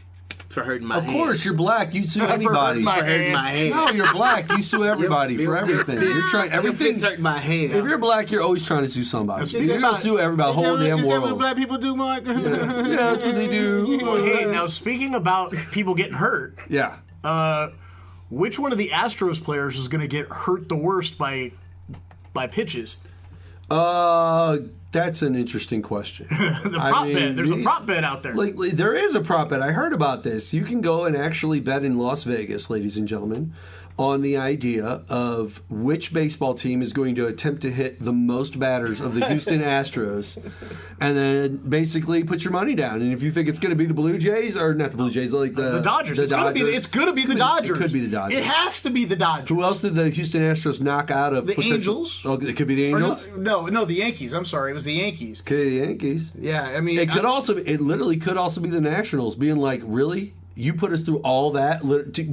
for hurting my hand. Of course, you're black. You sue For anybody. hurting my hand. No, you're black. You sue everybody for everything. You're trying everything. hurt my hand. If you're black, you're always trying to sue somebody. speaking You're gonna about- sue everybody, the whole damn Is that what world. black people do, Mark? Yeah, that's what they do. Hey, now speaking about people getting hurt, Yeah. which one of the Astros players is going to get hurt the worst by pitches? That's an interesting question. The prop bet. There's a prop bet out there. Like, there is a prop bet. I heard about this. You can go and actually bet in Las Vegas, ladies and gentlemen, on the idea of which baseball team is going to attempt to hit the most batters of the Houston Astros, and then basically put your money down. And if you think it's going to be the Blue Jays, or not the Blue Jays, like the Dodgers. the It's going to be the Dodgers. It could be the Dodgers. It has to be the Dodgers. Who else did the Houston Astros knock out of The Angels. Oh, it could be the Or Angels. no, the Yankees. I'm sorry, it was the Yankees. Okay, the Yankees. Yeah, I mean, It literally could also be the Nationals being like, really? You put us through all that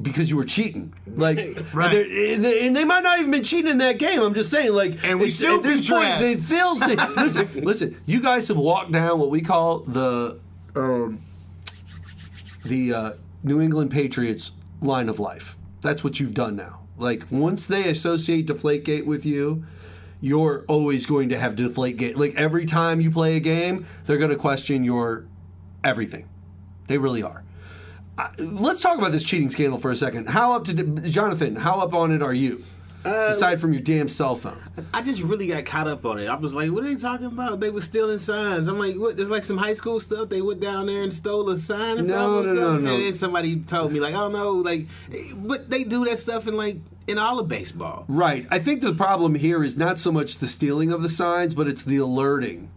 because you were cheating, like, Right. and they might not even been cheating in that game. I'm just saying, like, And we it's- still at this beat your point ass. they still listen. You guys have walked down what we call the New England Patriots line of life. That's what you've done now. Like, once they associate Deflategate with you, you're always going to have Deflategate. Like, every time you play a game, they're going to question your everything. They really are. Let's talk about this cheating scandal for a second. Jonathan, how up on it are you? Aside from your damn cell phone. I just really got caught up on it. I was like, what are they talking about? They were stealing signs. I'm like, what? There's like some high school stuff. They went down there and stole a sign from No. And then somebody told me, like, oh no, like, but they do that stuff in all of baseball. Right. I think the problem here is not so much the stealing of the signs, but it's the alerting.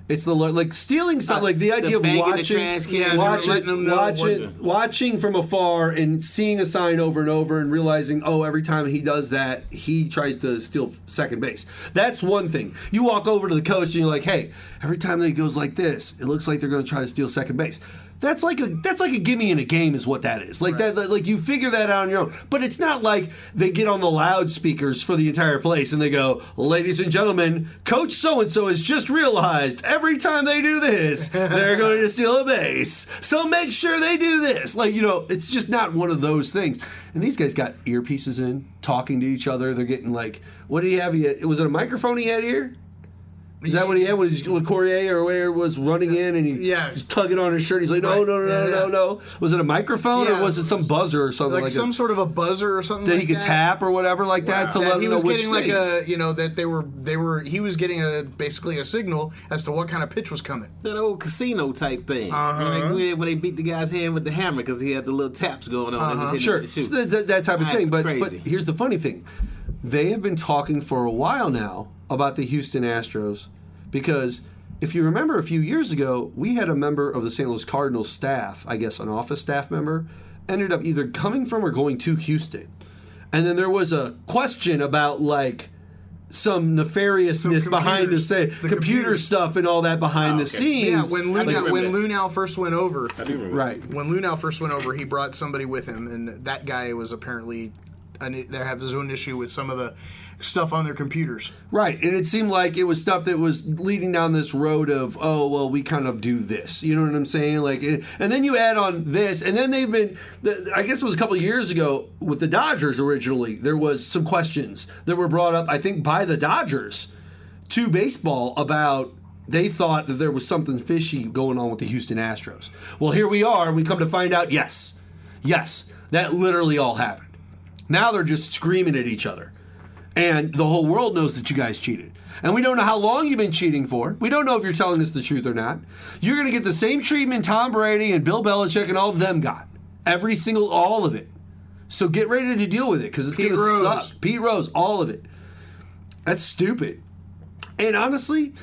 It's the like stealing something, like the idea of banging the watching, trash can, letting them know watching from afar and seeing a sign over and over and realizing, oh, every time he does that, he tries to steal second base. That's one thing. You walk over to the coach and you're like, hey, every time that goes like this, it looks like they're going to try to steal second base. That's like a gimme in a game is what that is. Like that, like you figure that out on your own. But it's not like they get on the loudspeakers for the entire place and they go, ladies and gentlemen, Coach so-and-so has just realized every time they do this, they're going to steal a base. So make sure they do this. Like, it's just not one of those things. And these guys got earpieces in, talking to each other. They're getting like, what did he have? Was it a microphone he had here? Is that what he had? Was LeCourrier or where was running in and he was tugging on his shirt? He's like, no. Was it a microphone or was it some buzzer or something like some sort of a buzzer or something that like he could tap or whatever like that to let him know which he was getting he was getting basically a signal as to what kind of pitch was coming. That old casino type thing. Like when they beat the guy's hand with the hammer because he had the little taps going on. Sure, that type of thing. But here's the funny thing. They have been talking for a while now about the Houston Astros because if you remember a few years ago, we had a member of the St. Louis Cardinals staff, I guess an office staff member, ended up either coming from or going to Houston. And then there was a question about like some nefariousness behind the computer stuff and all that behind the scenes. Yeah, when Lunau first went over. I do remember. Right. When Lunau first went over, he brought somebody with him, and that guy was apparently there have his own issue with some of the stuff on their computers. Right, and it seemed like it was stuff that was leading down this road of, oh, well, we kind of do this. You know what I'm saying? Like, and then you add on this, and then they've been, I guess it was a couple of years ago with the Dodgers originally, there was some questions that were brought up, I think, by the Dodgers to baseball about they thought that there was something fishy going on with the Houston Astros. Well, here we are, and we come to find out, yes, that literally all happened. Now they're just screaming at each other. And the whole world knows that you guys cheated. And we don't know how long you've been cheating for. We don't know if you're telling us the truth or not. You're going to get the same treatment Tom Brady and Bill Belichick and all of them got. All of it. So get ready to deal with it because it's going to suck. Pete Rose, all of it. That's stupid. And honestly,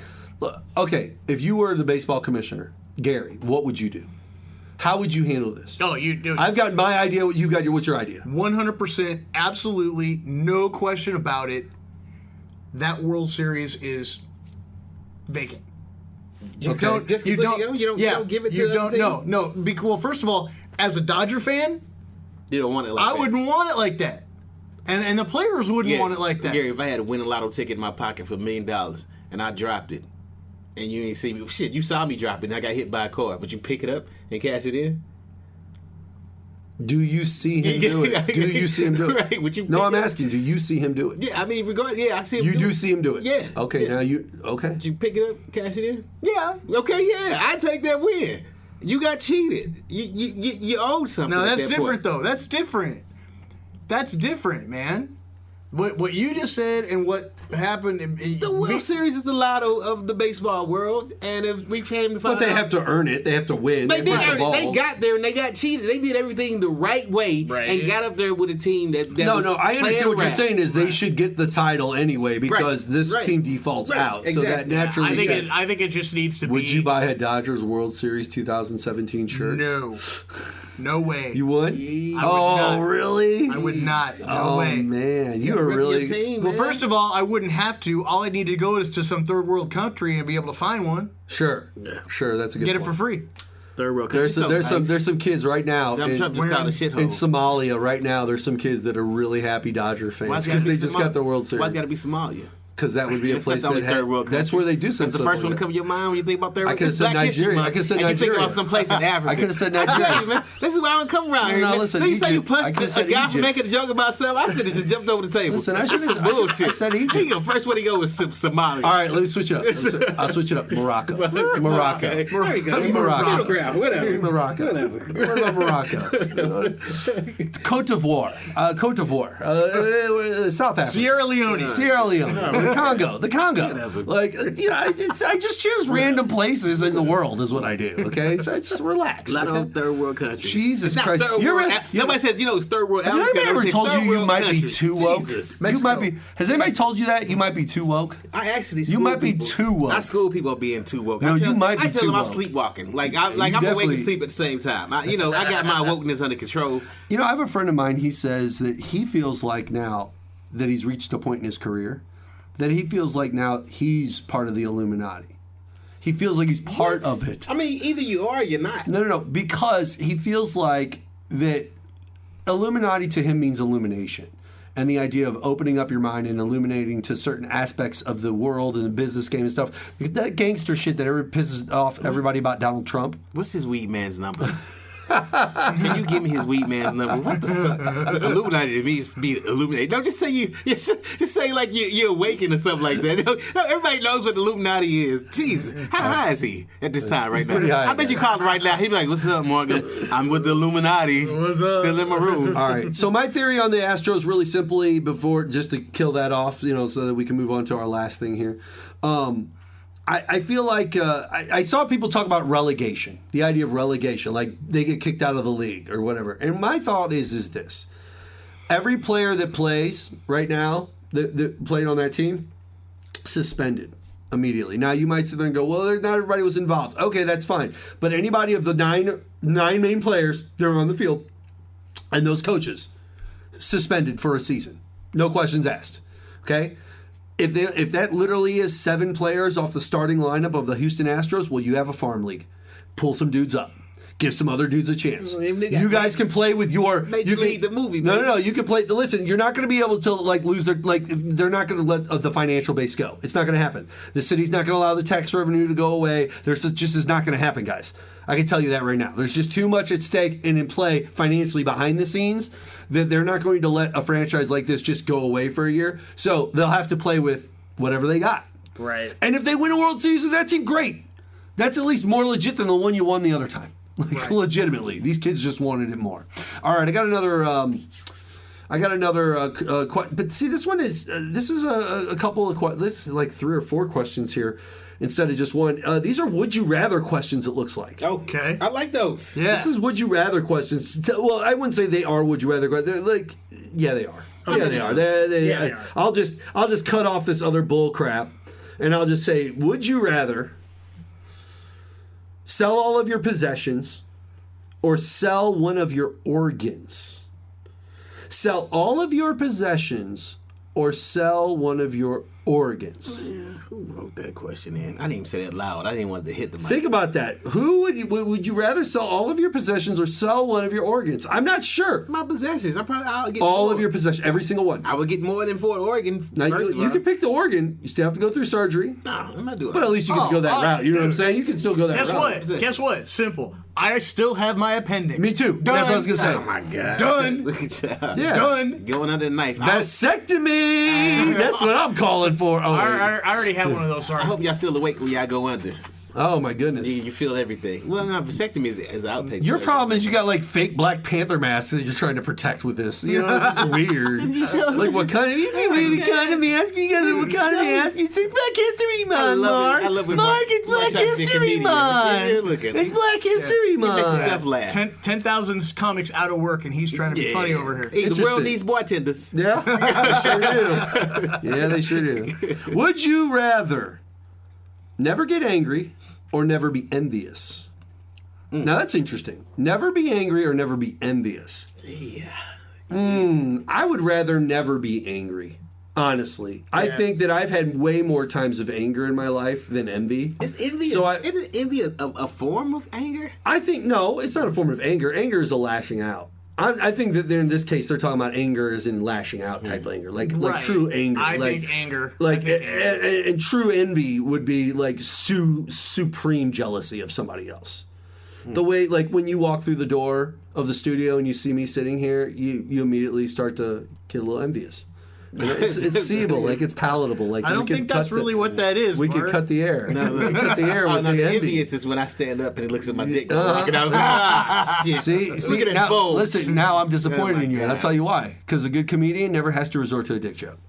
look, okay, if you were the baseball commissioner, Gary, what would you do? How would you handle this? Oh, you do. I've got my idea. You got what's your idea? 100%, absolutely, no question about it. That World Series is vacant. You don't give it to them. No. Well, first of all, as a Dodger fan, you don't want it like that. I wouldn't want it like that. And the players wouldn't want it like that. Gary, if I had a winning lotto ticket in my pocket for $1 million and I dropped it, and you ain't see me. Shit, you saw me drop it and I got hit by a car, but you pick it up and cash it in? Do you see him do it? Do you see him do it? Right, would you no, I'm asking, do you see him do it? Yeah, I mean, regardless, yeah, I see him You do do it. see him do it? Yeah. Okay, yeah. now you, okay. Did you pick it up, cash it in? Yeah. Okay, yeah, I take that win. You got cheated. You owed something. No, at that's that different, point. though. That's different. That's different, man. What you just said and what happened. The World Series is the lotto of the baseball world, and if we came to find But they out, have to earn it. They have to win. They did have earn it. They got there and they got cheated. They did everything the right way and got up there with a team that No, was I understand playing what you're around. saying is they should get the title anyway because this team defaults out. So that naturally. I think it just needs to be. Would you buy a Dodgers World Series 2017 shirt? No. No way. You would? not. Really? I would not. No way. Man, you are really. Well, first of all, I wouldn't have to. All I need to go is to some third world country and be able to find one. Sure. Sure, that's a good Get point. it for free. Third world There's country. some kids right now Donald Trump just called a shithole. in Somalia right now. There's some kids that are really happy Dodger fans because they just got the World Series. Why's it got to be Somalia? Because that would be a That's place not the that only third world that's country. where they do some That's the stuff first one like to come to your mind when you think about third I world. could have It's said Black History Nigeria. Month, I could have said and you think Nigeria. about some place in Africa. I could have said I tell Nigeria. you, man, this is why I don't come around here. No, man. listen, Then you say you Egypt. I plus could've a said guy for Egypt. making a joke about something. I should have just jumped over the table. Listen, I That's should've- some bullshit. I said Egypt. He go first one he go with Somalia. All right, let me switch it up. I'll switch it up. Morocco. Morocco. Okay, there you go. Morocco. Middle ground, whatever. Morocco. What about Morocco? Cote d'Ivoire. Cote d'Ivoire. South Africa. Sierra Leone. Sierra Leone. The Congo. The Congo. Like, you know, I just choose random places in the world is what I do, okay? So I just relax. A lot okay? of third world countries. Jesus It's not Christ. third You're world. right. Nobody says, you know, it's third world. Has anybody ever told you you might be too woke? Jesus. You might be. Has anybody told you that you might be too woke? I actually You might be too woke. I school people are being too woke. No, I tell, you might be I tell too them I'm woke. sleepwalking. Like You I'm awake definitely- and sleep at the same time. I got my wokeness under control. You know, I have a friend of mine. He says that he feels like now that he's reached a point in his career that he feels like now he's part of the Illuminati. He feels like he's part of it. I mean, either you are or you're not. No, because he feels like that Illuminati to him means illumination. And the idea of opening up your mind and illuminating to certain aspects of the world and the business game and stuff. That gangster shit that pisses off everybody about Donald Trump. What's his weed man's number? Can you give me his weed man's number? What the fuck? Illuminati to me is be illuminated. Don't just say just say like you're awakened or something like that. No, everybody knows what Illuminati is. Jeez, how high is he at this time right now? pretty high, I bet you call him right now. He'd be like, "What's up, Morgan? I'm with the Illuminati. What's up? Still in my room." All right. So my theory on the Astros, really simply, before just to kill that off, so that we can move on to our last thing here. I feel like I saw people talk about relegation, the idea of relegation, like they get kicked out of the league or whatever. And my thought is this: every player that plays right now that played on that team suspended immediately. Now you might sit there and go, well, not everybody was involved. Okay, that's fine. But anybody of the nine main players that are on the field and those coaches suspended for a season, no questions asked. Okay. If that literally is 7 players off the starting lineup of the Houston Astros, well, you have a farm league. Pull some dudes up. Give some other dudes a chance. You guys can play with your. Major League the movie. No. You can play. Listen, you're not going to be able to lose their They're not going to let the financial base go. It's not going to happen. The city's not going to allow the tax revenue to go away. There's just is not going to happen, guys. I can tell you that right now. There's just too much at stake and in play financially behind the scenes that they're not going to let a franchise like this just go away for a year. So they'll have to play with whatever they got. Right. And if they win a World Series with that team, great. That's at least more legit than the one you won the other time. Legitimately, these kids just wanted it more. All right, I got another. But see, this one is this is a couple of this is like 3 or 4 questions here instead of just one. These are would you rather questions. It looks like. Okay, I like those. Yeah, this is would you rather questions. Well, I wouldn't say they are would you rather questions. They're like, yeah, they are. Yeah, they are. They are. I'll just cut off this other bull crap, and I'll just say, would you rather sell all of your possessions or sell one of your organs? Sell all of your possessions or sell one of your organs. Who wrote that question in? I didn't even say that loud. I didn't want to hit the mic. Think about that. Who would you rather sell all of your possessions or sell one of your organs? I'm not sure. My possessions. I'll get all more. of your possessions, every single one. I would get more than for an organ. Now you can pick the organ. You still have to go through surgery. No, I'm not doing But that. at least you can go that route. You know what I'm saying? You can still go that Guess route. what? Guess what? Simple. I still have my appendix. Me too. Done. That's what I was gonna say. Oh my God. Done. Look at you. Yeah. Done. Going under the knife. Vasectomy. That's what I'm calling for. Oh, I already have one of those. Sorry. I hope y'all still awake when y'all go under. oh my goodness. You feel everything. Well, no, vasectomy is an outpatient. Your problem is you got like fake Black Panther masks that you're trying to protect with this. You know, it's just weird. Like what kind of mask? You got what kind of mask? It's Black History Month, Mark. I love it. Mark, it's Black History Month. It's Black History Month. Makes yourself laugh. 10,000 comics out of work, and he's trying to be funny over here. Hey, the world needs bartenders. Yeah, they sure do. Yeah, they sure do. Would you rather never get angry or never be envious? Now that's interesting. Never be angry or never be envious. Yeah. I would rather never be angry. Honestly, I think that I've had way more times of anger in my life than envy. Is envy, isn't envy a form of anger? I think no, it's not a form of anger. Anger is a lashing out. I think that in this case they're talking about anger as in lashing out type anger, like true anger. I like, think anger. Like and true envy would be like supreme jealousy of somebody else. The way, like when you walk through the door of the studio and you see me sitting here, you immediately start to get a little envious. And it's seeable, like it's palatable. Like I don't think that's really what that is. We could cut the air. We could cut the air with the envy. Envious is when I stand up and he looks at my dick. And I was like, shit. See, Look at that now, bulge. listen, now I'm disappointed in you, and I'll God. tell you why. Because a good comedian never has to resort to a dick joke.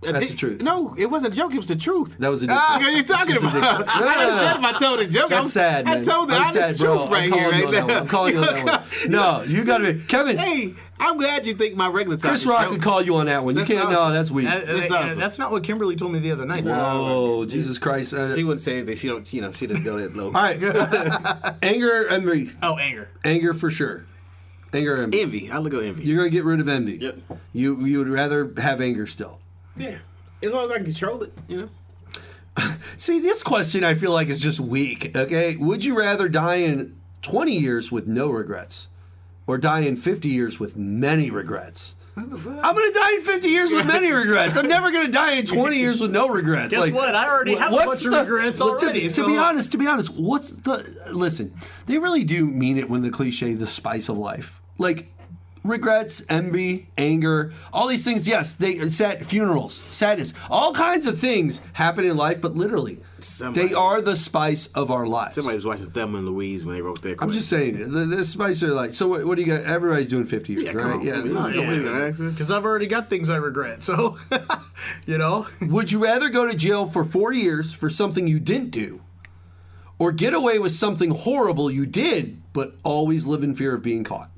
That's the truth. No, it wasn't a joke. It was the truth. That was a dick What joke. are you talking about? I understand if I told a joke. That's sad, man. I told the I'm honest sad, bro. truth right I'm here, calling you right on that one. now. I'm calling you on that one. No, you got to be Kevin. Hey, I'm glad you think my regular time Chris is Rock jokes. would call you on that one. You That's can't. awesome. No, that's weak. That's not what Kimberly told me the other night. Oh, Jesus Christ! She wouldn't say anything. She don't. You know, she didn't go that low. All right, anger, envy. Oh, anger. Anger for sure. Anger, envy. Envy. I look at envy. You're gonna get rid of envy. Yep. You would rather have anger still. Yeah. As long as I can control it, you know. See, this question I feel like is just weak. Okay, would you rather die in 20 years with no regrets, or die in 50 years with many regrets? I'm going to die in 50 years with many regrets. I'm never going to die in 20 years with no regrets. Guess what? I already have a bunch of regrets already. To be honest, what's the... Listen, they really do mean it when the cliche, the spice of life. Like, regrets, envy, anger, all these things, yes, funerals, sadness, all kinds of things happen in life, but literally, they are the spice of our lives. Somebody was watching Thelma and Louise when they wrote their I'm just saying, the spice are like, so what do you got? Everybody's doing 50 years, right? Because I've already got things I regret, so, you know. Would you rather go to jail for 4 years for something you didn't do, or get away with something horrible you did, but always live in fear of being caught?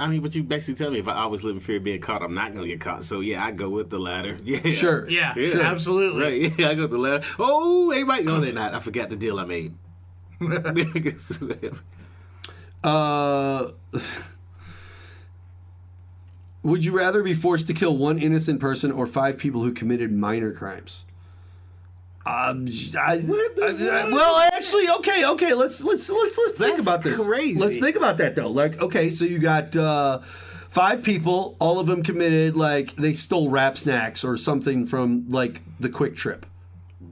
I mean, but you basically tell me if I always live in fear of being caught, I'm not going to get caught. So, yeah, I go with the latter. Yeah. Sure. Yeah, sure. Absolutely. Right. Yeah, I go with the latter. Oh, they might. No, they're not. I forgot the deal I made. Would you rather be forced to kill one innocent person or 5 people who committed minor crimes? Well, actually, okay. Let's think about this. Crazy. Let's think about that though. Like, okay, so you got 5 people, all of them committed, like they stole Rap Snacks or something from like the Quick Trip.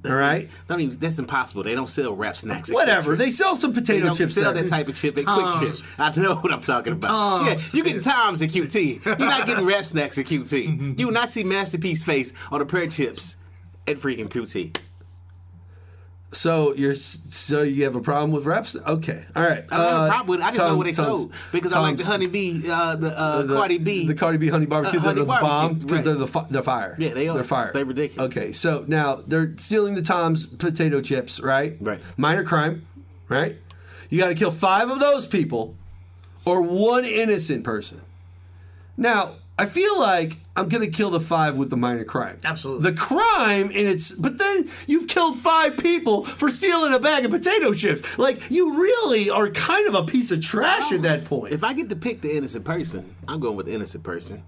All right, that's impossible. They don't sell Rap Snacks. Whatever. They sell some potato chips. They don't sell that type of chip at Quick Trip. I know what I'm talking about. Yeah, you getting Toms at QT. You're not getting Rap Snacks at QT. You will not see Masterpiece face on a pair of chips at freaking QT. So you have a problem with Raps? Okay, all right. I don't have a problem with it. I didn't know what they sold because I like the Honey Bee, the Cardi B, the Cardi B Honey Barbecue. They're the bomb because they're fire. Yeah, they are. They're fire. They're ridiculous. Okay, so now they're stealing the Tom's potato chips, right? Right. Minor crime, right? You got to kill 5 of those people, or 1 innocent person. Now, I feel like I'm going to kill the 5 with the minor crime. Absolutely. The crime but then you've killed 5 people for stealing a bag of potato chips. Like, you really are kind of a piece of trash at that point. If I get to pick the innocent person, I'm going with the innocent person.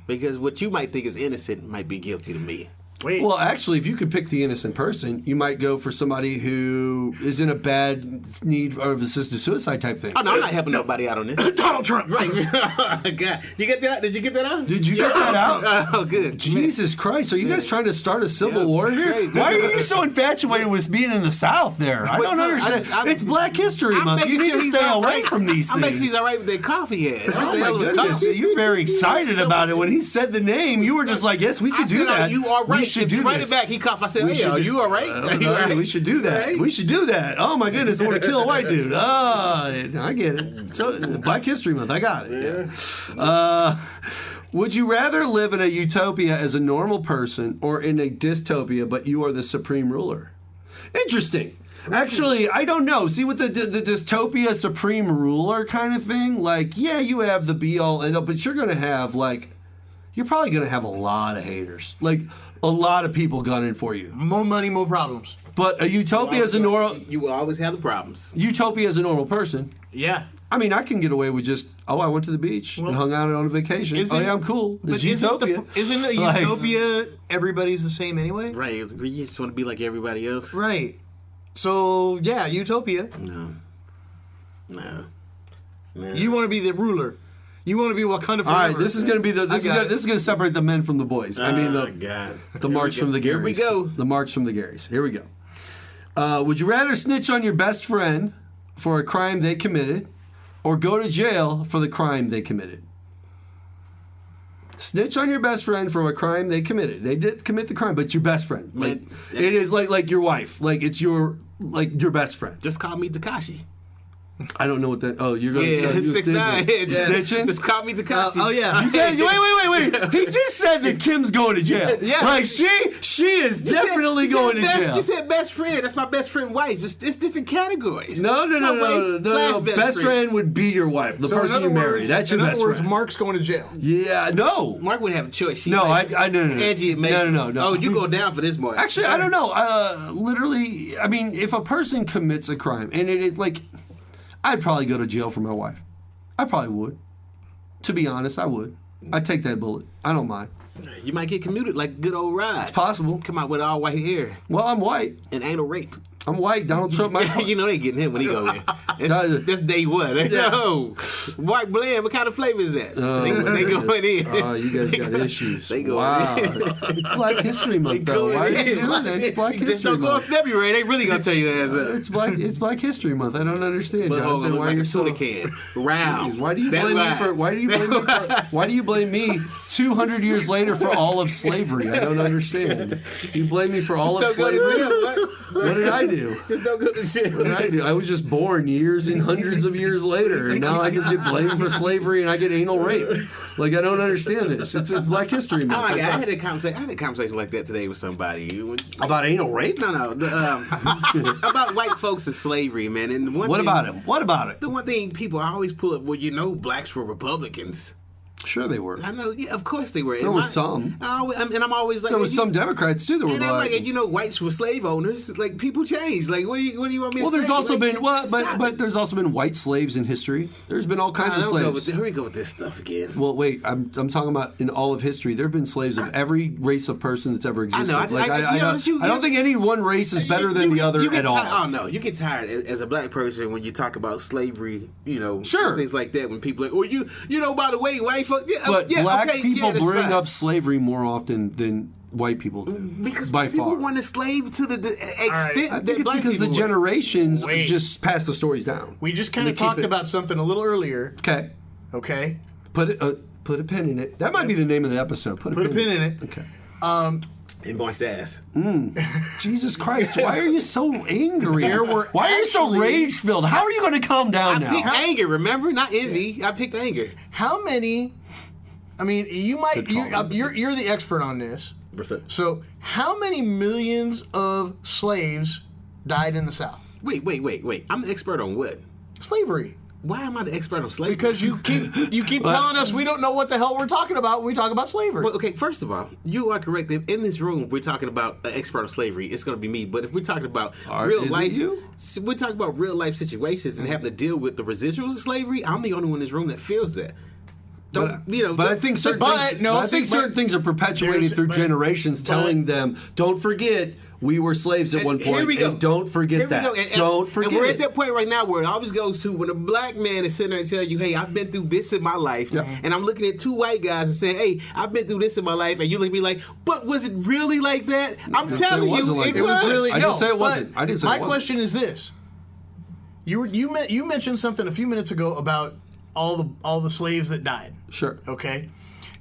Because what you might think is innocent might be guilty to me. Wait. Well, actually, if you could pick the innocent person, you might go for somebody who is in a bad need of assisted suicide type thing. Oh, no, I'm not helping nobody out on this. Donald Trump. Right. God. You get that? Did you get that out? Did you get that out? Oh, good. Jesus Christ, are you guys trying to start a civil Yes, war here? crazy. Why are you so infatuated with being in the South there? I don't understand. It's Black History Month. You need to stay away from these things. I'm making sure he's all right with that coffee head. Oh my goodness, you're very excited about it. When he said the name, you were just like, yes, we could do that. You are right. We should If do you write this. it back, he coughed. I said, hey, are you all right? Are you all right? We should do that. Right? We should do that. Oh my goodness, I want to kill a white dude. I get it. So Black History Month, I got it. Yeah. Would you rather live in a utopia as a normal person or in a dystopia, but you are the supreme ruler? Interesting. Actually, I don't know. See, with the dystopia supreme ruler kind of thing, like, yeah, you have the be-all, end-all, but you're going to have, like, you're probably going to have a lot of haters. Like, a lot of people gunning for you. More money, more problems. But a utopia as a normal... You will always have the problems. Utopia as a normal person. Yeah. I mean, I can get away with just, I went to the beach and hung out on a vacation. Yeah, I'm cool. It's utopia. Isn't a utopia everybody's the same anyway? Right. You just want to be like everybody else. Right. So, yeah, utopia. No. You want to be the ruler. You want to be Wakanda forever. All right, this is going to be this is going to separate the men from the boys. I mean, the march from the Garys. Here we go. The march from the Garys. Here we go. Would you rather snitch on your best friend for a crime they committed, or go to jail for the crime they committed? Snitch on your best friend for a crime they committed. They did commit the crime, but it's your best friend. Like, it is like your wife. Like, it's your best friend. Just call me Takashi. I don't know what that. Oh, you're going to 6'9". Snitching? Just call me Takashi. Oh yeah. You said, wait. He just said that Kim's going to jail. Yeah. Like, she is definitely going to jail. You said best friend. That's my best friend wife. It's different categories. No. Best friend would be your wife, the person you marry. That's your best friend. In other words, Mark's going to jail. Yeah, no. Mark would have a choice. No. Angie, No. Oh, you go down for this, Mark. Actually, I don't know. Literally, I mean, if a person commits a crime, and it is like, I'd probably go to jail for my wife. I probably would. To be honest, I would. I'd take that bullet. I don't mind. You might get commuted like good old Rod. It's possible. Come out with all white hair. Well, I'm white. And anal rape. I'm white. Donald Trump might... You know they getting him when he go in. That's day one. No. White blend, what kind of flavor is that? They going in. Oh, you guys got issues. They going wow. in. It's Black History Month, though. Why are you doing that? It's Black History Don't go in Month. February. They really going to tell you that ass up. It's Black History Month. I don't understand, But hold Jonathan. on, Why like you're a so... soda can. Round. Why do you blame me for... Why do you blame me 200 years later for all of slavery? I don't understand. You blame me for all of slavery? What did I do? Just don't go to jail. What did I do? I was just born years and hundreds of years later, and now I just get blamed for slavery and I get anal rape. Like, I don't understand this. It's Black History Month. Oh my God, I had a conversation like that today with somebody. About anal rape? No. About white folks and slavery, man. And What about it? What about it? The one thing people always pull up, well, blacks were Republicans. Sure they were. I know, yeah, of course they were. There was some. And I'm always like... There was some Democrats, too, that were black. And I'm like, whites were slave owners. Like, people change. Like, what do you want me to say? Well, there's also been... But there's also been white slaves in history. There's been all kinds of slaves. Here we go with this stuff again. Well, wait. I'm talking about in all of history. There have been slaves of every race of person that's ever existed. I know. I don't think any one race is better than the other at all. Oh, no. You get tired as a black person when you talk about slavery, Sure. Things like that. When people are like, by the way, white folks... Black people bring up slavery more often than white people do. Because by people far. want to slave to the extent I that think it's black because the people generations just pass the stories down. We just kind of talked about something a little earlier. Okay. Put a pin in it. That might be the name of the episode. Put a pin in it. Okay. In moist ass. Jesus Christ! Why are you so angry? Why are you so rage-filled? How are you going to calm down now? I picked anger. Remember, not envy. I picked anger. How many? I mean, you're the expert on this. So, how many millions of slaves died in the South? Wait. I'm the expert on what? Slavery. Why am I the expert on slavery? Because you keep telling us we don't know what the hell we're talking about when we talk about slavery. Well, okay, first of all, you are correct. If in this room we're talking about an expert on slavery, it's going to be me. But if we're talking about real life, we're talking about real life situations and having to deal with the residuals of slavery, I'm the only one in this room that feels that. Don't you know? But I think certain certain things are perpetuated through generations, telling them, "Don't forget, we were slaves at one point, here we go. and don't forget that. Don't forget." And we're it. at that point right now where it always goes to when a black man is sitting there and tell you, "Hey, I've been through this in my life," and I'm looking at two white guys and saying, "Hey, I've been through this in my life," and you look at me like, "But was it really like that?" I'm telling you, it was really. I didn't say it wasn't. I didn't say it wasn't. My question is this: you mentioned something a few minutes ago about all the slaves that died. Sure. Okay.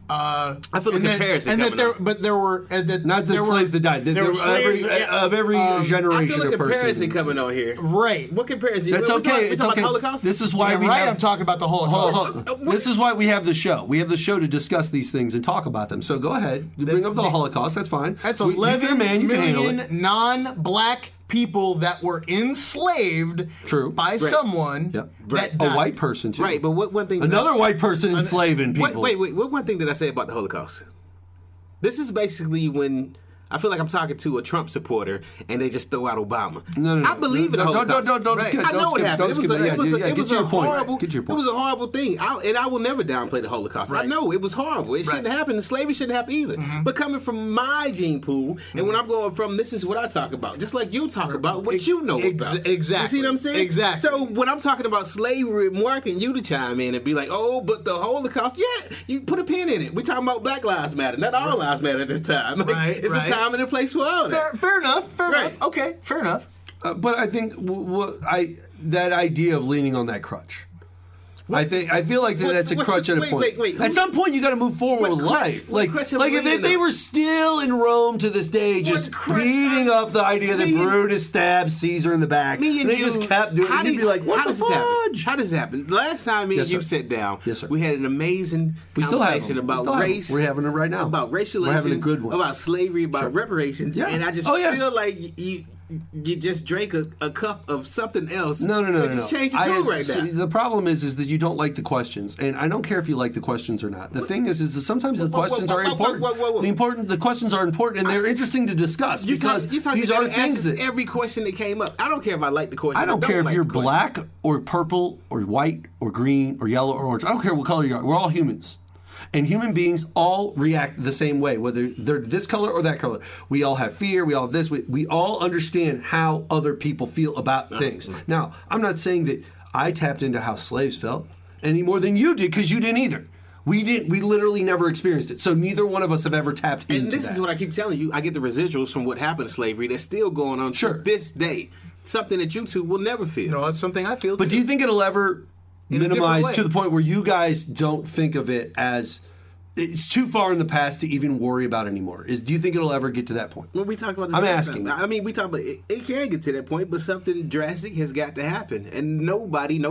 I feel the comparison and coming that there, up. but there were not the slaves that died. There were slaves, of every generation I feel of the comparison person. coming on here. Right. What comparison? That's okay. It's About okay. the Holocaust? This is why Damn we right, have. I'm talking about the Holocaust. This is why we have the show. We have the show to discuss these things and talk about them. So go ahead. You bring up the Holocaust. That's fine. That's You can 11 handle million it. non-black people that were enslaved by someone that died. A white person too. Right, but what one thing? Another white person enslaving people. Wait. What one thing did I say about the Holocaust? This is basically when I feel like I'm talking to a Trump supporter and they just throw out Obama. No. I believe in the Holocaust. Don't Right. skip. I know what happened. It was a horrible. Get your point. It was a horrible thing. I will never downplay the Holocaust. I know it was horrible. It shouldn't happen. And slavery shouldn't happen either. But coming from my gene pool, and when I'm going from, this is what I talk about. Just like you talk about what you know about. Exactly. You see what I'm saying? Exactly. So when I'm talking about slavery, Mark and you to chime in and be like, "Oh, but the Holocaust." Yeah, you put a pin in it. We're talking about Black Lives Matter. Not all lives matter at this time. Like, it's a time and a place for all that. Fair enough. Fair enough. Okay, fair enough. But I think that idea of leaning on that crutch. I feel like that's a crutch at a point. Wait, at some point, you got to move forward with life. Like if they were still in Rome to this day, just beating up the idea that Brutus stabbed Caesar in the back, me and they you just kept doing it. You'd be like, "What the fudge?" How does this happen? Last time me and you sat down, we had an amazing conversation about race. We're having it right now. About racial We're having a relations, good one. about slavery, about reparations, and I just feel like you just drank a cup of something else. No. Just change the tune right now. The problem is that you don't like the questions, and I don't care if you like the questions or not. The thing is that sometimes the questions are important. The questions are important, and they're interesting to discuss because these are things that every question that came up. I don't care if I like the question. I don't care if you're black or purple or white or green or yellow or orange. I don't care what color you are. We're all humans. And human beings all react the same way, whether they're this color or that color. We all have fear. We all have this. We all understand how other people feel about things. Now, I'm not saying that I tapped into how slaves felt any more than you did, because you didn't either. We literally never experienced it. So neither one of us have ever tapped into that. And this is what I keep telling you. I get the residuals from what happened to slavery that's still going on to this day. Something that you two will never feel. No, that's something I feel. But do you think it'll ever in minimized to the point where you guys don't think of it as it's too far in the past to even worry about anymore? Do you think it'll ever get to that point? Well, we talk about this. I'm asking. I mean, we talk about it can get to that point, but something drastic has got to happen, and no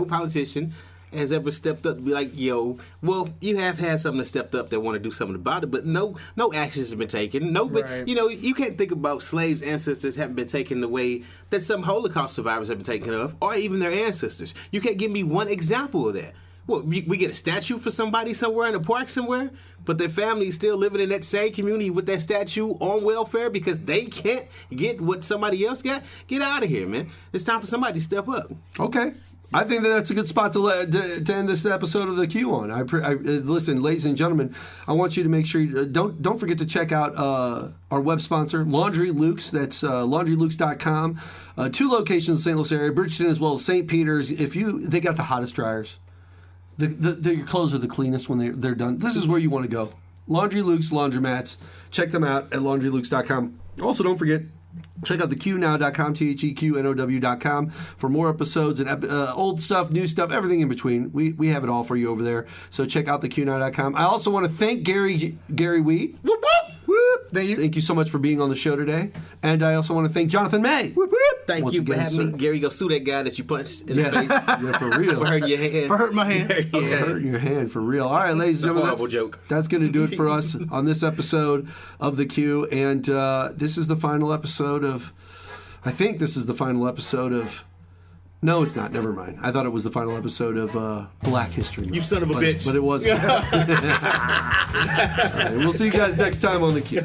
politician has ever stepped up to be like, "Yo, well, you have had someone that stepped up that want to do something about it, but no actions have been taken. But you can't think about slaves' ancestors haven't been taken the way that some Holocaust survivors have been taken of, or even their ancestors. You can't give me one example of that. Well, we get a statue for somebody somewhere in a park somewhere, but their family is still living in that same community with that statue on welfare because they can't get what somebody else got. Get out of here, man. It's time for somebody to step up." Okay. I think that's a good spot to end this episode of The Q on. Listen, ladies and gentlemen, I want you to make sure you don't forget to check out our web sponsor, Laundry Luke's. That's laundrylukes.com. 2 locations in the St. Louis area, Bridgeton as well as St. Peter's. They got the hottest dryers. Your clothes are the cleanest when they're done. This is where you want to go. Laundry Luke's Laundromats. Check them out at laundrylukes.com. Also, don't forget, check out theqnow.com, theqnow.com for more episodes and old stuff, new stuff, everything in between. We have it all for you over there. So check out theqnow.com. I also want to thank Gary Wheat. Whoop, whoop. Whoop. Thank you so much for being on the show today. And I also want to thank Jonathan May. Whoop, whoop. Thank you for having me. Gary, go sue that guy that you punched in the face. Yeah, for real. For hurting your hand. For hurting my hand. For hurting your hand, for real. All right, ladies and gentlemen. Horrible joke. That's going to do it for us on this episode of The Q. And this is the final episode of... I think this is the final episode of... No, it's not. Never mind. I thought it was the final episode of Black History Month. You son of a bitch. But it wasn't. All right, we'll see you guys next time on The Q.